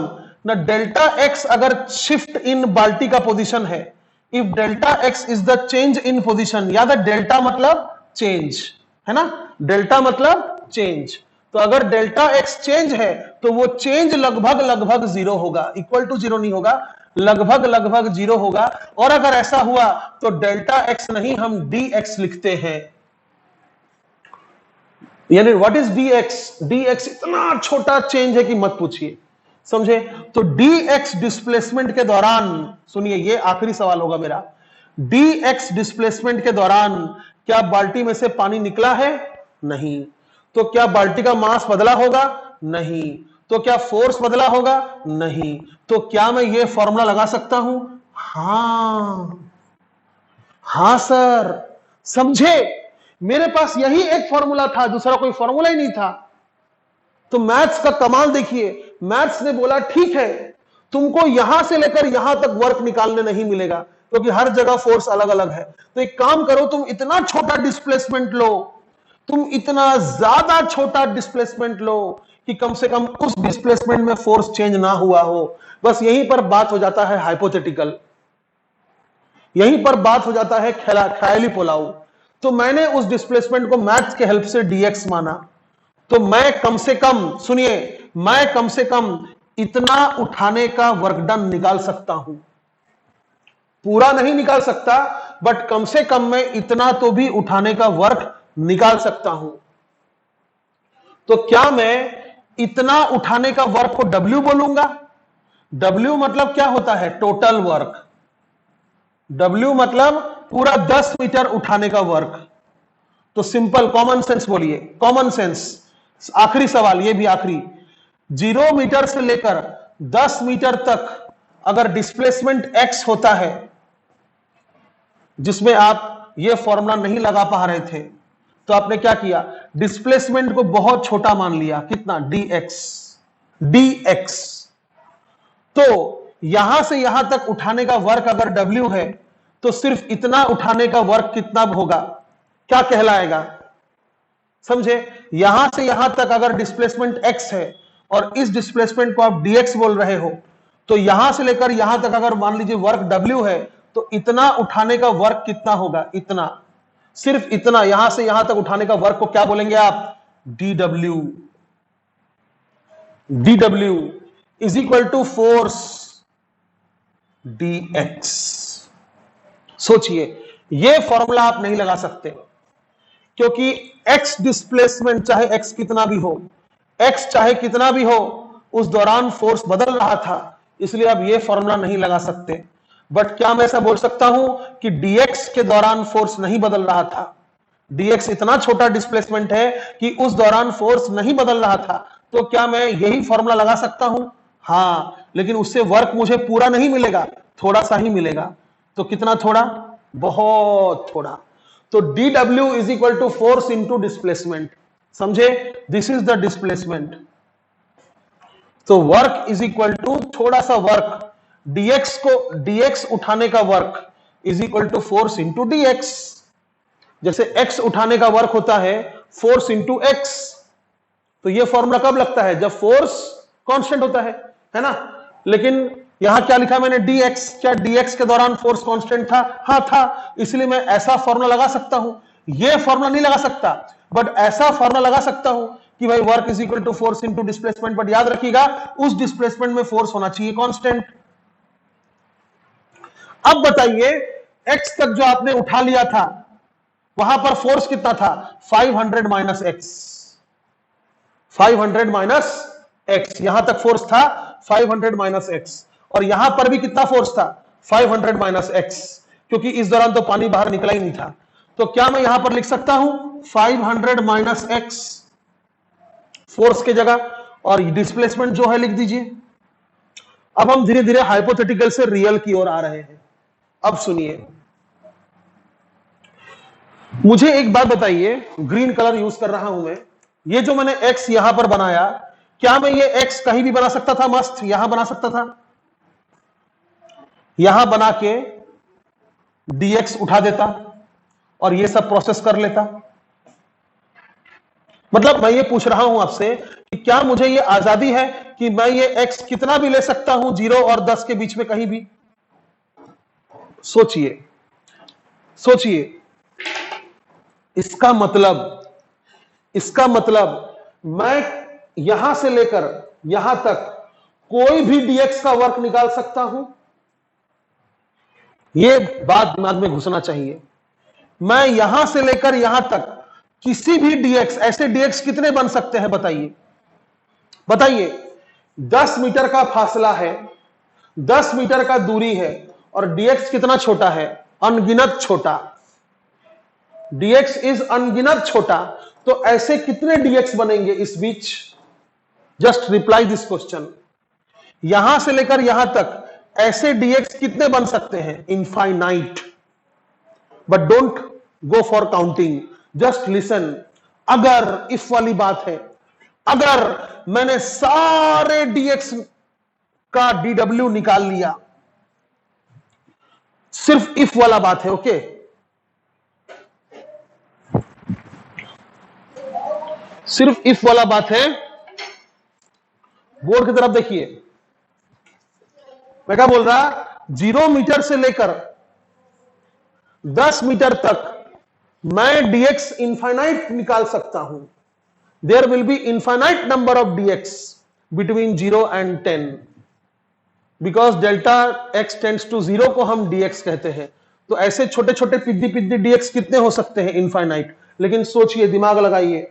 ना। डेल्टा एक्स अगर शिफ्ट इन बाल्टी का पोजीशन है, if delta x is the change in position, याद है डेल्टा मतलब चेंज है ना, डेल्टा मतलब चेंज। तो अगर डेल्टा एक्स चेंज है तो वो चेंज लगभग लगभग 0 होगा, इक्वल टू 0 नहीं होगा, लगभग लगभग 0 होगा। और अगर ऐसा हुआ तो डेल्टा एक्स नहीं, हम dx लिखते हैं। यानी व्हाट इज dx? dx इतना छोटा चेंज है कि मत पूछिए, समझे। तो dx डिस्प्लेसमेंट के दौरान, सुनिए ये आखिरी सवाल होगा मेरा, dx डिस्प्लेसमेंट के दौरान क्या बाल्टी में से पानी निकला है? नहीं। तो क्या बाल्टी का मास बदला होगा? नहीं। तो क्या फोर्स बदला होगा? नहीं। तो क्या मैं ये फॉर्मूला लगा सकता हूं? हां सर, समझे। मेरे पास यही एक फॉर्मूला था, दूसरा कोई फॉर्मूला ही नहीं था। तो मैथ्स का कमाल देखिए, मैथ्स ने बोला ठीक है, तुमको यहां से लेकर यहां तक वर्क निकालने नहीं मिलेगा क्योंकि हर जगह फोर्स अलग अलग है। तो एक काम करो, तुम इतना छोटा डिस्प्लेसमेंट लो, तुम इतना ज्यादा छोटा डिस्प्लेसमेंट लो कि कम से कम उस डिस्प्लेसमेंट में फोर्स चेंज ना हुआ हो। बस यहीं पर बात हो जाता है हाइपोथेटिकल, यहीं पर बात हो जाता है ख्याली पुलाव। तो मैंने उस डिस्प्लेसमेंट को मैथ्स के हेल्प से dx माना, तो मैं कम से कम, सुनिए, मैं कम से कम इतना उठाने का वर्क डन निकाल सकता हूं। पूरा नहीं निकाल सकता बट कम से कम मैं इतना तो भी उठाने का वर्क निकाल सकता हूं। तो क्या मैं इतना उठाने का वर्क को W बोलूंगा। W मतलब क्या होता है? Total work. W मतलब पूरा 10 मीटर उठाने का वर्क। तो सिंपल कॉमन सेंस बोलिए, कॉमन सेंस। आखिरी सवाल, ये भी आखिरी। 0 मीटर से लेकर 10 मीटर तक अगर डिस्प्लेसमेंट x होता है, जिसमें आप ये फॉर्मूला नहीं लगा पा रहे थे, तो आपने क्या किया? डिस्प्लेसमेंट को बहुत छोटा मान लिया। कितना? dx। तो यहां से यहां तक उठाने का वर्क अगर W है, तो सिर्फ इतना उठाने का वर्क कितना होगा? क्या कहलाएगा? समझे? यहां से यहां तक अगर डिस्प्लेसमेंट x है और इस डिस्प्लेसमेंट को आप dx बोल रहे हो, तो यहां से लेकर यहां तक अगर मान लीजिए वर्क W है, तो इतना उठाने का वर्क कितना होगा? इतना, सिर्फ इतना, यहां से यहां तक उठाने का वर्क को क्या बोलेंगे आप? dW। dW is equal to force dx। सोचिए, यह फॉर्मूला आप नहीं लगा सकते, क्योंकि x डिस्प्लेसमेंट चाहे x कितना भी हो, x चाहे कितना भी हो, उस दौरान फोर्स बदल रहा था, इसलिए आप यह फॉर्मूला नहीं लगा सकते। बट क्या मैं ऐसा बोल सकता हूं कि dx के दौरान फोर्स नहीं बदल रहा था? dx इतना छोटा डिस्प्लेसमेंट है कि उस दौरान फोर्स नहीं बदल रहा था, तो क्या मैं यही फॉर्मूला लगा सकता हूं? हां, लेकिन उससे वर्क मुझे पूरा नहीं मिलेगा, थोड़ा सा ही मिलेगा। तो कितना थोड़ा? बहुत थोड़ा। तो dW is equal to force into displacement. समझे? This is the displacement. तो वर्क इज इक्वल टू थोड़ा सा वर्क, dx उठाने का work is equal to force into dx। जैसे x उठाने का वर्क होता है फोर्स इंटू x। तो यह फॉर्मूला कब लगता है? जब फोर्स कांस्टेंट होता है ना? लेकिन यहां क्या लिखा मैंने? dx। क्या dx के दौरान फोर्स कांस्टेंट था? हाँ था, इसलिए मैं ऐसा फॉर्मूला लगा सकता हूं। यह फॉर्मूला नहीं लगा सकता, बट ऐसा फॉर्मूला लगा सकता हूं कि भाई work is equal to force into displacement. But याद रखिएगा, उस डिस्प्लेसमेंट में फोर्स होना चाहिए कांस्टेंट। अब बताइए, x तक जो आपने उठा लिया था, वहां पर फोर्स कितना था? 500 माइनस एक्स। 500 माइनस एक्स, यहां तक फोर्स था 500 माइनस एक्स, और यहां पर भी कितना फोर्स था? 500 माइनस एक्स, क्योंकि इस दौरान तो पानी बाहर निकला ही नहीं था। तो क्या मैं यहां पर लिख सकता हूं 500 माइनस एक्स फोर्स की जगह, और डिस्प्लेसमेंट जो है लिख दीजिए। अब हम धीरे धीरे हाइपोथेटिकल से रियल की ओर आ रहे हैं। अब सुनिए, मुझे एक बात बताइए, ग्रीन कलर यूज कर रहा हूं मैं। ये जो मैंने x यहां पर बनाया, क्या मैं ये x कहीं भी बना सकता था? मस्त यहां बना सकता था, यहां बना के dx उठा देता और ये सब प्रोसेस कर लेता। मतलब मैं ये पूछ रहा हूं आपसे कि क्या मुझे ये आजादी है कि मैं ये x कितना भी ले सकता हूं 0 और 10 के बीच में कहीं भी? सोचिए सोचिए। इसका मतलब मैं यहां से लेकर यहां तक कोई भी dx का वर्क निकाल सकता हूं। यह बात दिमाग में घुसना चाहिए। मैं यहां से लेकर यहां तक किसी भी dx, ऐसे dx कितने बन सकते हैं? बताइए। 10 मीटर का फासला है, 10 मीटर का दूरी है, और dx कितना छोटा है? अनगिनत छोटा। dx इज अनगिनत छोटा। तो ऐसे कितने dx बनेंगे इस बीच? Just reply this question. यहां से लेकर यहां तक ऐसे dx कितने बन सकते हैं? Infinite. But don't go for counting, just listen. अगर इफ वाली बात है, अगर मैंने सारे dx का dw निकाल लिया, सिर्फ इफ वाला बात है, ओके? सिर्फ इफ वाला बात है। बोर्ड की तरफ देखिए, मैं क्या बोल रहा? 0 मीटर से लेकर 10 मीटर तक मैं dx इनफाइनाइट निकाल सकता हूं। There will be infinite number of dx between 0 and 10, because delta x tends to 0 को हम dx कहते हैं। तो ऐसे छोटे छोटे पिद्दी dx कितने हो सकते हैं? इनफाइनाइट। लेकिन सोचिए, दिमाग लगाइए,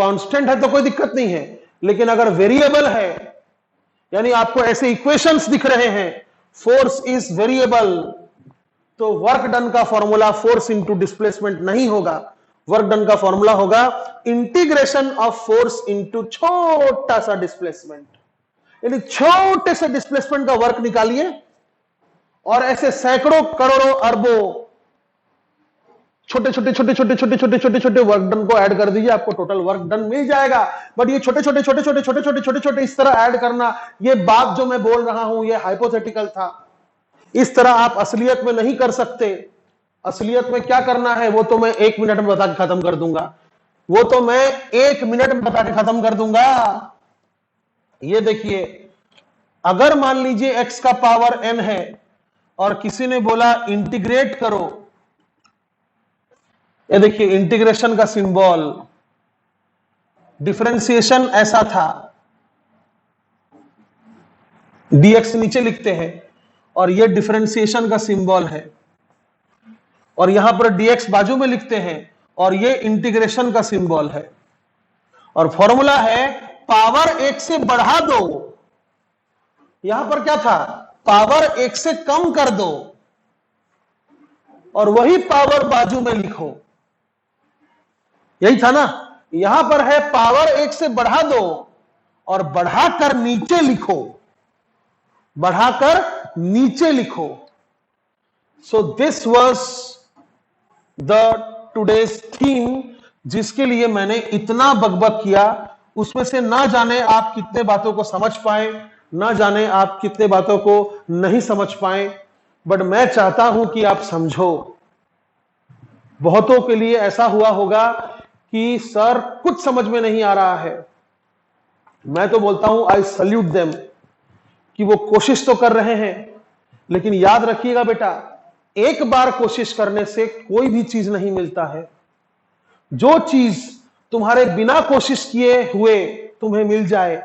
कांस्टेंट है तो कोई दिक्कत नहीं है, लेकिन अगर वेरिएबल है, यानी आपको ऐसे इक्वेशंस दिख रहे हैं, फोर्स इज वेरिएबल, तो वर्क डन का फॉर्मूला फोर्स इंटू डिस्प्लेसमेंट नहीं होगा। वर्क डन का फॉर्मूला होगा इंटीग्रेशन ऑफ फोर्स इंटू छोटा सा डिस्प्लेसमेंट। यानी छोटे से डिस्प्लेसमेंट का वर्क निकालिए और ऐसे सैकड़ों करोड़ों अरबों छोटे छोटे छोटे छोटे छोटे छोटे छोटे छोटे वर्क डन को ऐड कर दीजिए, आपको टोटल वर्क डन मिल जाएगा। बट ये छोटे छोटे छोटे छोटे छोटे छोटे छोटे छोटे इस तरह ऐड करना, ये बात जो मैं बोल रहा हूं ये हाइपोथेटिकल था, इस तरह आप असलियत में नहीं कर सकते। असलियत में क्या करना है वो तो मैं 1 मिनट में बता के खत्म कर दूंगा, वो तो मैं 1 मिनट में बता के खत्म कर दूंगा। ये देखिए, अगर मान लीजिए x का पावर n है और किसी ने बोला इंटीग्रेट करो, ये देखिए इंटीग्रेशन का सिंबल, डिफरेंशिएशन ऐसा था, dx नीचे लिखते हैं और ये डिफरेंशिएशन का सिंबल है, और यहां पर dx बाजू में लिखते हैं और ये इंटीग्रेशन का सिंबल है, और फॉर्मूला है पावर 1 से बढ़ा दो। यहां पर क्या था, पावर 1 से कम कर दो और वही पावर बाजू में लिखो, यही था ना। यहां पर है पावर 1 से बढ़ा दो और बढ़ाकर नीचे लिखो, बढ़ाकर नीचे लिखो। So this was the today's theme, जिसके लिए मैंने इतना बकबक किया। उसमें से ना जाने आप कितने बातों को समझ पाए, ना जाने आप कितने बातों को नहीं समझ पाए, बट मैं चाहता हूं कि आप समझो। बहुतों के लिए ऐसा हुआ होगा कि सर कुछ समझ में नहीं आ रहा है। मैं तो बोलता हूं आई सल्यूट देम कि वो कोशिश तो कर रहे हैं, लेकिन याद रखिएगा बेटा, एक बार कोशिश करने से कोई भी चीज नहीं मिलता है। जो चीज तुम्हारे बिना कोशिश किए हुए तुम्हें मिल जाए,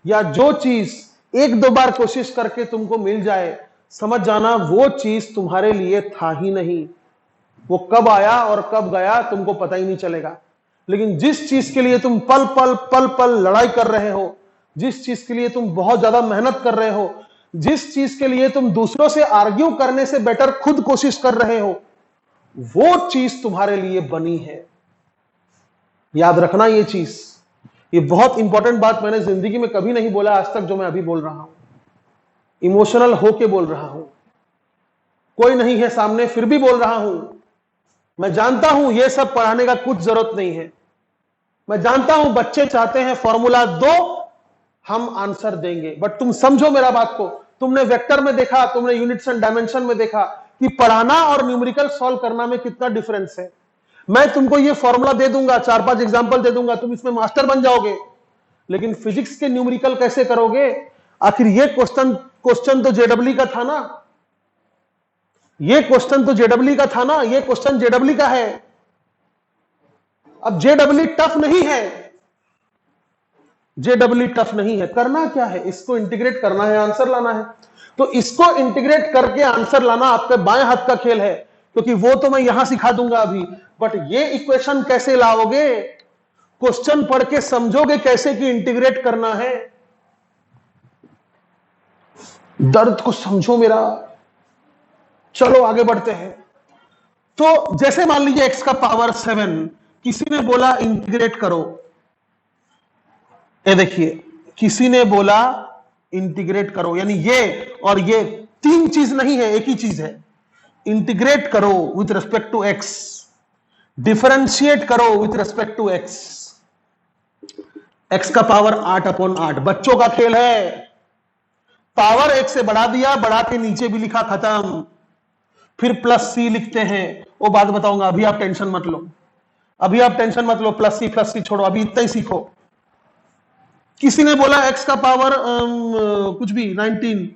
या जो चीज 1-2 बार कोशिश करके तुमको मिल जाए, समझ जाना वो चीज तुम्हारे लिए था ही नहीं। वो कब आया और कब गया तुमको पता ही नहीं चलेगा। लेकिन जिस चीज के लिए तुम पल पल पल पल लड़ाई कर रहे हो, जिस चीज के लिए तुम बहुत ज्यादा मेहनत कर रहे हो, जिस चीज के लिए तुम दूसरों से आर्ग्यू करने से बेटर खुद कोशिश कर रहे हो, वो चीज तुम्हारे लिए बनी है। याद रखना ये चीज, ये बहुत इंपॉर्टेंट बात मैंने जिंदगी में कभी नहीं बोला आज तक, जो मैं अभी बोल रहा हूं। इमोशनल होके बोल रहा हूं, कोई नहीं है सामने फिर भी बोल रहा हूं। मैं जानता हूं ये सब पढ़ाने का कुछ जरूरत नहीं है। मैं जानता हूं बच्चे चाहते हैं फॉर्मूला दो, हम आंसर देंगे, बट तुम समझो मेरा बात को। तुमने वेक्टर में देखा, तुमने यूनिट्स एंड डायमेंशन में देखा कि पढ़ाना और न्यूमेरिकल सॉल्व करना में कितना डिफरेंस है। मैं तुमको ये फॉर्मूला दे दूंगा, 4-5 एग्जांपल दे दूंगा, तुम इसमें मास्टर बन जाओगे, लेकिन फिजिक्स के न्यूमेरिकल कैसे करोगे? आखिर ये क्वेश्चन तो जेडब्ल्यू का था ना, ये क्वेश्चन तो जेडब्ल्यू का था ना, ये क्वेश्चन जेडब्ल्यू का है। अब जेडब्ल्यू टफ नहीं है, जेडब्ल्यू टफ नहीं है। करना क्या है, इसको इंटीग्रेट करना है, आंसर लाना है। तो इसको इंटीग्रेट करके आंसर लाना आपके बाएं हाथ का खेल है, क्योंकि वो तो मैं यहां सिखा दूंगा अभी। बट ये इक्वेशन कैसे लाओगे, क्वेश्चन पढ़ के समझोगे कैसे कि इंटीग्रेट करना है। दर्द को समझो मेरा। चलो आगे बढ़ते हैं। तो जैसे मान लीजिए x का पावर 7, किसी ने बोला इंटीग्रेट करो। ये देखिए, किसी ने बोला इंटीग्रेट करो, यानी ये और ये 3 चीज नहीं है, एक ही चीज है। इंटीग्रेट करो with respect to x, differentiate करो with respect to x। x का पावर 8/8, बच्चों का खेल है। पावर 1 से बढ़ा दिया, बढ़ा के नीचे भी लिखा, खत्म। फिर प्लस c लिखते हैं, वो बात बताऊंगा, अभी आप टेंशन मत लो, अभी आप टेंशन मत लो। प्लस सी छोड़ो, अभी इतना ही सीखो। किसी ने बोला x का पावर कुछ भी 19,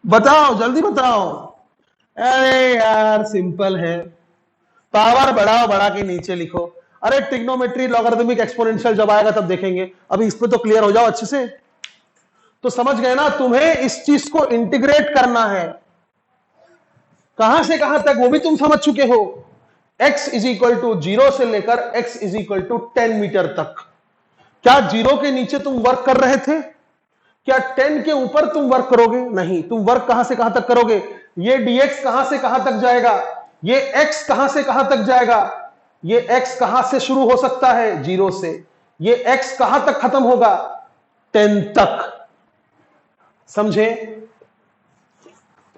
बताओ जल्दी बताओ। अरे यार सिंपल है, पावर बढ़ाओ, बढ़ा के नीचे लिखो। अरे ट्रिग्नोमेट्री, लॉगरिथमिक, एक्सपोनेंशियल जब आएगा तब देखेंगे, अभी इस पे तो क्लियर हो जाओ अच्छे से। तो समझ गए ना, तुम्हें इस चीज को इंटीग्रेट करना है। कहां से कहां तक वो भी तुम समझ चुके हो। x इज इक्वल टू 0 से लेकर x is equal to 10 metre तक। क्या 0 के नीचे तुम वर्क कर रहे थे? क्या 10 के ऊपर तुम वर्क करोगे? नहीं। तुम वर्क कहां से कहां तक करोगे? ये dx कहां से कहां तक जाएगा? ये x कहां से कहां तक जाएगा? ये x कहां से शुरू हो सकता है? 0 से। ये x कहां तक खत्म होगा? 10 तक। समझे?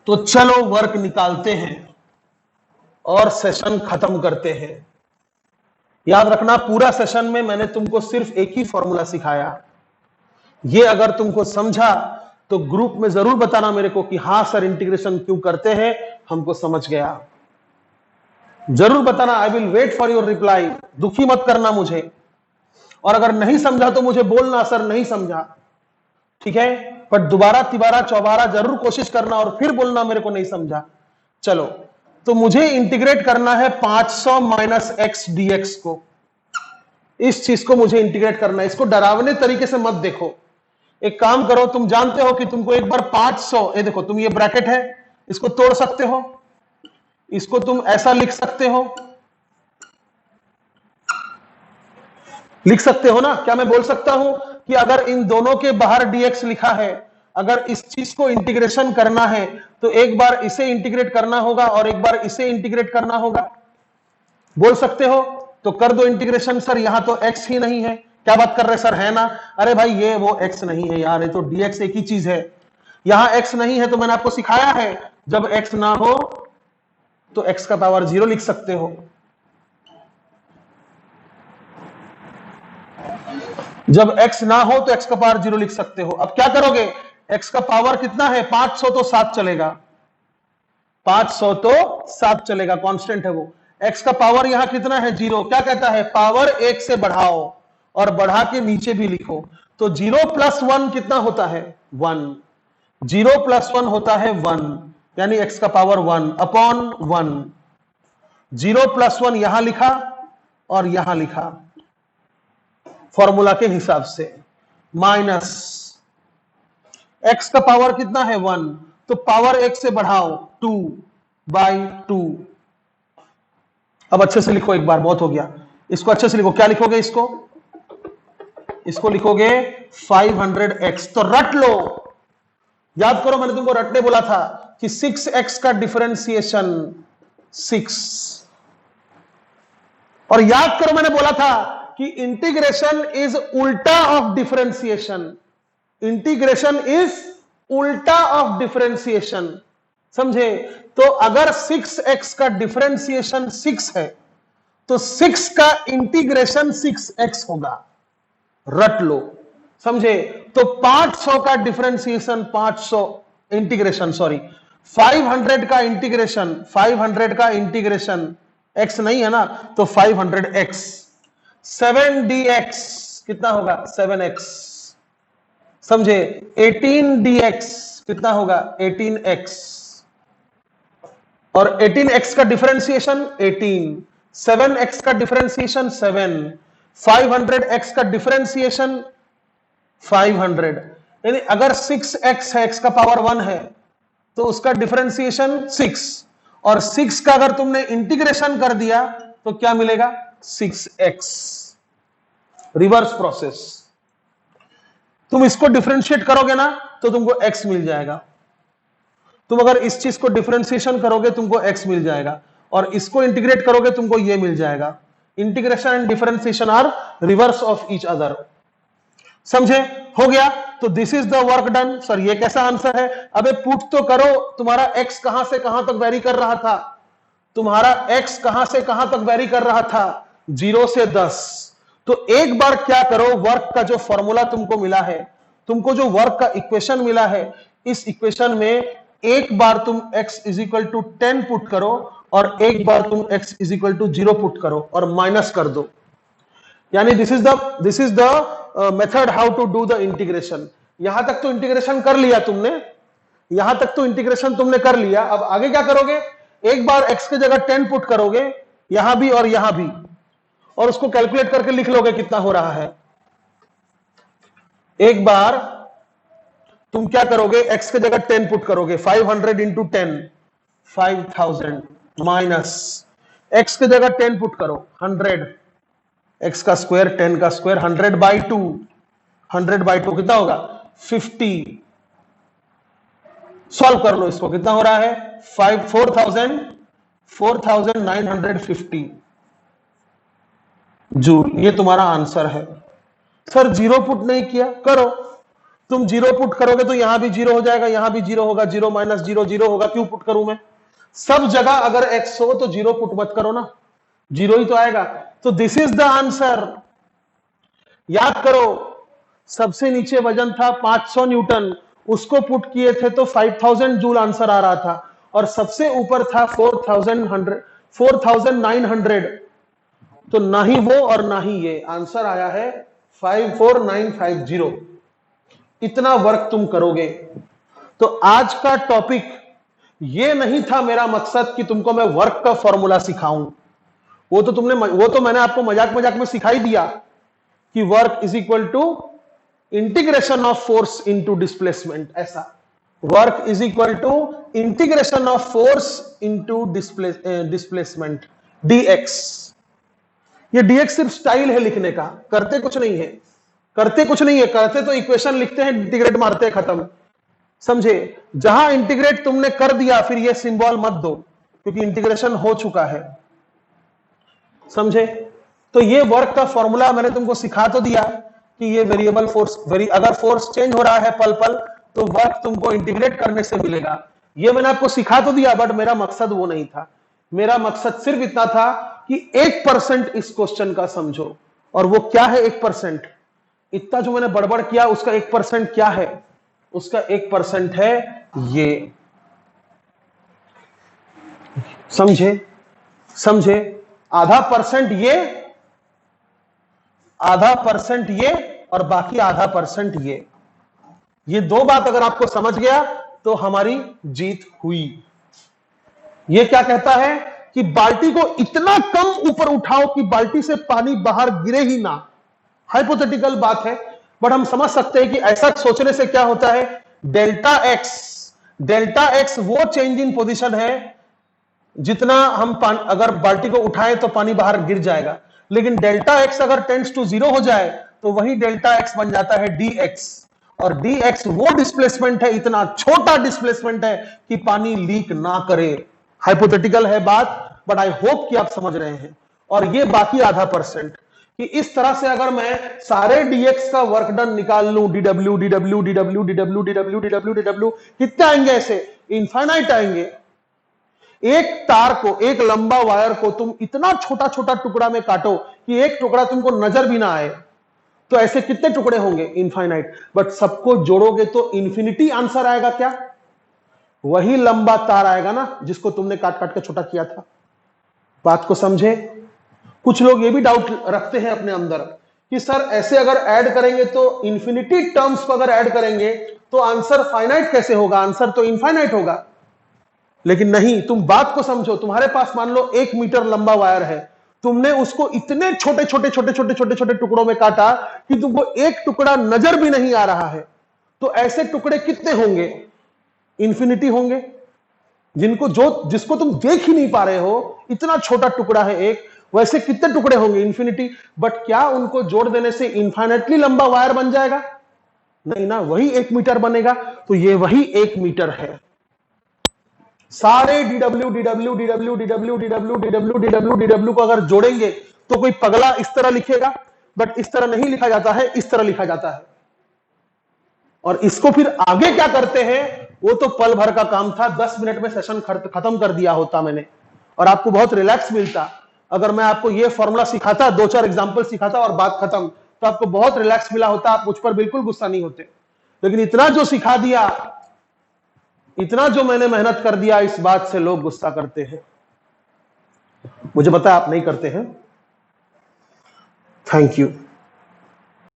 तो चलो वर्क निकालते हैं और सेशन खत्म करते हैं। याद रखना, पूरा सेशन में मैंने तुमको सिर्फ एक ही फॉर्मूला सिखाया। ये अगर तुमको समझा तो ग्रुप में जरूर बताना मेरे को कि हां सर इंटीग्रेशन क्यों करते हैं, हमको समझ गया। जरूर बताना। I will wait for your reply. दुखी मत करना मुझे। और अगर नहीं समझा तो मुझे बोलना सर नहीं समझा, ठीक है? पर दोबारा तिबारा चौबारा जरूर कोशिश करना और फिर बोलना मेरे को नहीं समझा। चलो, तो मुझे इंटीग्रेट करना है 500 माइनस एक्स डीएक्स को। इस चीज को मुझे इंटीग्रेट करना है। इसको डरावने तरीके से मत देखो। एक काम करो, तुम जानते हो कि तुमको एक बार 500, ये देखो, तुम ये ब्रैकेट है, इसको तोड़ सकते हो, इसको तुम ऐसा लिख सकते हो, लिख सकते हो ना? क्या मैं बोल सकता हूं कि अगर इन दोनों के बाहर dx लिखा है, अगर इस चीज को इंटीग्रेशन करना है तो एक बार इसे इंटीग्रेट करना होगा और एक बार इसे इंटीग्रेट करना होगा? बोल सकते हो? तो कर दो इंटीग्रेशन। सर यहां तो x ही नहीं है। क्या बात कर रहे सर, है ना? अरे भाई ये वो x नहीं है यार, ये तो dx एक ही चीज है। यहां x नहीं है तो मैंने आपको सिखाया है, जब x ना हो तो x का पावर 0 लिख सकते हो। जब x ना हो तो x का पावर 0 लिख सकते हो। अब क्या करोगे? x का पावर कितना है? 500 तो 7 चलेगा, 500 तो 7 चलेगा, कांस्टेंट है वो। x का पावर यहां कितना है? 0। क्या कहता है? पावर 1 से बढ़ाओ और बढ़ा के नीचे भी लिखो। तो 0 प्लस 1 कितना होता है? 1। 0 प्लस 1 होता है 1, यानी x का पावर 1 अपॉन 1। 0 प्लस 1 यहां लिखा और यहां लिखा फॉर्मूला के हिसाब से, माइनस x का पावर कितना है? 1, तो पावर 1 से बढ़ाओ 2/2। अब अच्छे से लिखो एक बार, बहुत हो गया। इसको अच्छे से लिखो। क्या लिखोगे? इसको लिखोगे 500x। तो रट लो, याद करो, मैंने तुमको रटने बोला था कि 6x का डिफरेंशिएशन 6। और याद करो, मैंने बोला था कि इंटीग्रेशन इज उल्टा ऑफ डिफरेंशिएशन। इंटीग्रेशन इज उल्टा ऑफ डिफरेंशिएशन। समझे? तो अगर 6x का डिफरेंशिएशन 6 है तो 6 का इंटीग्रेशन 6x होगा। रट लो। समझे? तो 500 का डिफरेंशिएशन 500 इंटीग्रेशन, सॉरी 500 का इंटीग्रेशन, 500 का इंटीग्रेशन x नहीं है ना, तो 500x। 7dx कितना होगा? 7x। समझे? 18dx कितना होगा? 18x। और 18x का डिफरेंशिएशन 18, 7x का डिफरेंशिएशन 7, 500x का डिफरेंशिएशन 500। यानी अगर 6x है, x का पावर 1 है, तो उसका डिफरेंशिएशन 6, और 6 का अगर तुमने इंटीग्रेशन कर दिया तो क्या मिलेगा? 6x। Reverse process. तुम इसको डिफरेंशिएट करोगे ना तो तुमको x मिल जाएगा। तुम अगर इस चीज को डिफरेंशिएशन करोगे तुमको x मिल जाएगा, और इसको इंटीग्रेट करोगे तुमको ये मिल जाएगा। Integration and differentiation are reverse of each other. समझे? हो गया? तो this is the work done. Sir ये कैसा आंसर है? अबे पुट तो करो। तुम्हारा x कहां से कहां तक वेरी कर रहा था? तुम्हारा x कहां से कहां तक वेरी कर रहा था? 0 से 10। तो एक बार क्या करो, वर्क का जो फॉर्मूला तुमको मिला है, तुमको जो वर्क का इक्वेशन मिला है, इस इक्वेशन में एक बार तुम x is equal to 10 put करो और एक बार तुम x is equal to 0 put करो और माइनस कर दो। यानी this is the method how to do the integration. यहां तक तो इंटीग्रेशन कर लिया तुमने, यहां तक तो इंटीग्रेशन तुमने कर लिया। अब आगे क्या करोगे? एक बार x की जगह 10 पुट करोगे, यहां भी और यहां भी, और उसको कैलकुलेट करके लिख लोगे कितना हो रहा है। एक बार तुम क्या करोगे? x की जगह 10 पुट करोगे, 500 इंटू 10 5000 माइनस x की जगह 10 पुट करो, 100, x का स्क्वायर 10 का स्क्वायर 100/2, 100/2 कितना होगा 50। सॉल्व कर लो इसको, कितना हो रहा है 4950 जूल। ये तुम्हारा आंसर है। सर जीरो पुट नहीं किया, करो। तुम जीरो पुट करोगे तो यहां भी जीरो हो जाएगा, यहां भी जीरो होगा, 0 - 0 0 होगा। क्यों पुट करूं मैं? सब जगह अगर x हो तो जीरो पुट मत करो ना, जीरो ही तो आएगा। तो दिस इज द आंसर। याद करो, सबसे नीचे वजन था 500 न्यूटन, उसको पुट किए थे तो 5000 जूल आंसर आ रहा था, और सबसे ऊपर था 4900, तो ना ही वो और ना ही ये, आंसर आया है 54950। इतना वर्क तुम करोगे। तो आज का टॉपिक ये नहीं था मेरा मकसद कि तुमको मैं वर्क का फॉर्मूला सिखाऊं, वो तो मैंने आपको मजाक मजाक में सिखाई दिया कि work is equal to integration of force into displacement. ऐसा work is equal to integration of force into displacement, dx। ये dx सिर्फ स्टाइल है लिखने का, करते कुछ नहीं है, करते तो इक्वेशन लिखते हैं, इंटीग्रेट मारते हैं, खत्म। समझे? जहां इंटीग्रेट तुमने कर दिया फिर ये सिंबल मत दो, क्योंकि इंटीग्रेशन हो चुका है। समझे? तो ये वर्क का फॉर्मूला मैंने तुमको सिखा तो दिया कि ये वेरिएबल फोर्स, अगर फोर्स चेंज हो रहा है पल पल तो वर्क तुमको इंटीग्रेट करने से मिलेगा। ये मैंने आपको सिखा तो दिया, बट मेरा मकसद वो नहीं था। मेरा मकसद सिर्फ इतना था कि 1% इस क्वेश्चन का समझो। और वो क्या है 1%? इतना जो मैंने बड़बड़ किया उसका 1% क्या है? उसका 1% है ये। समझे? आधा परसेंट ये और बाकी आधा परसेंट ये दो बात अगर आपको समझ गया तो हमारी जीत हुई। ये क्या कहता है कि बाल्टी को इतना कम ऊपर उठाओ कि बाल्टी से पानी बाहर गिरे ही ना। हाइपोथेटिकल बात है, बट हम समझ सकते हैं कि ऐसा सोचने से क्या होता है। डेल्टा एक्स वो चेंज इन पोजीशन है जितना हम अगर बाल्टी को उठाएं तो पानी बाहर गिर जाएगा, लेकिन डेल्टा एक्स अगर टेंड्स टू 0 हो जाए तो वही डेल्टा एक्स बन जाता है dx, और dx वो डिस्प्लेसमेंट है, इतना छोटा डिस्प्लेसमेंट है कि पानी लीक ना करे। हाइपोथेटिकल है बात, बट आई होप कि आप समझ रहे हैं। और ये बाकी आधा परसेंट, कि इस तरह से अगर मैं सारे dx का वर्क डन निकाल लूं, dw dw dw dw dw dw dw, कितने आएंगे? ऐसे इनफाइनाइट आएंगे। एक तार को, एक लंबा वायर को तुम इतना छोटा छोटा टुकड़ा में काटो कि एक टुकड़ा तुमको नजर भी ना आए, तो ऐसे कितने टुकड़े होंगे? इनफाइनाइट। बट सबको जोड़ोगे तो इन्फिनिटी आंसर आएगा। क्या? वही लंबा तार आएगा ना जिसको तुमने काट काट के छोटा किया था। बात को समझे? कुछ लोग ये भी डाउट रखते हैं अपने अंदर कि सर ऐसे अगर ऐड करेंगे तो इन्फिनिटी टर्म्स को अगर ऐड करेंगे तो आंसर फाइनाइट कैसे होगा? आंसर तो इनफाइनाइट होगा। लेकिन नहीं, तुम बात को समझो। तुम्हारे पास मान लो 1 मीटर लंबा वायर है, तुमने उसको इतने छोटे छोटे टुकड़ों में काटा कि तुमको एक टुकड़ा नजर भी नहीं आ रहा है, तो ऐसे टुकड़े कितने होंगे? इन्फिनिटी होंगे, जिसको तुम देख ही नहीं पा रहे हो। इतना छोटा टुकड़ा है एक, वैसे कितने टुकड़े होंगे? इन्फिनिटी। बट क्या उनको जोड़ देने से इनफाइनाइटली लंबा वायर बन जाएगा? नहीं ना, वही 1 मीटर बनेगा। तो ये वही 1 मीटर है। सारे dw को अगर जोड़ेंगे तो कोई पगला इस तरह लिखेगा, बट इस तरह नहीं लिखा जाता है, इस तरह लिखा जाता है। और इसको फिर आगे क्या करते हैं वो तो पल भर का काम था। 10 मिनट में सेशन खत्म कर दिया होता मैंने, और आपको बहुत रिलैक्स मिलता। अगर मैं आपको ये फॉर्मूला सिखाता, 2-4 एग्जाम्पल सिखाता और बात खत्म, तो आपको बहुत रिलैक्स मिला होता, आप मुझ पर बिल्कुल गुस्सा नहीं होते। लेकिन इतना जो सिखा दिया, इतना जो मैंने मेहनत कर दिया, इस बात से लोग गुस्सा करते हैं। मुझे पता है आप नहीं करते हैं। Thank you.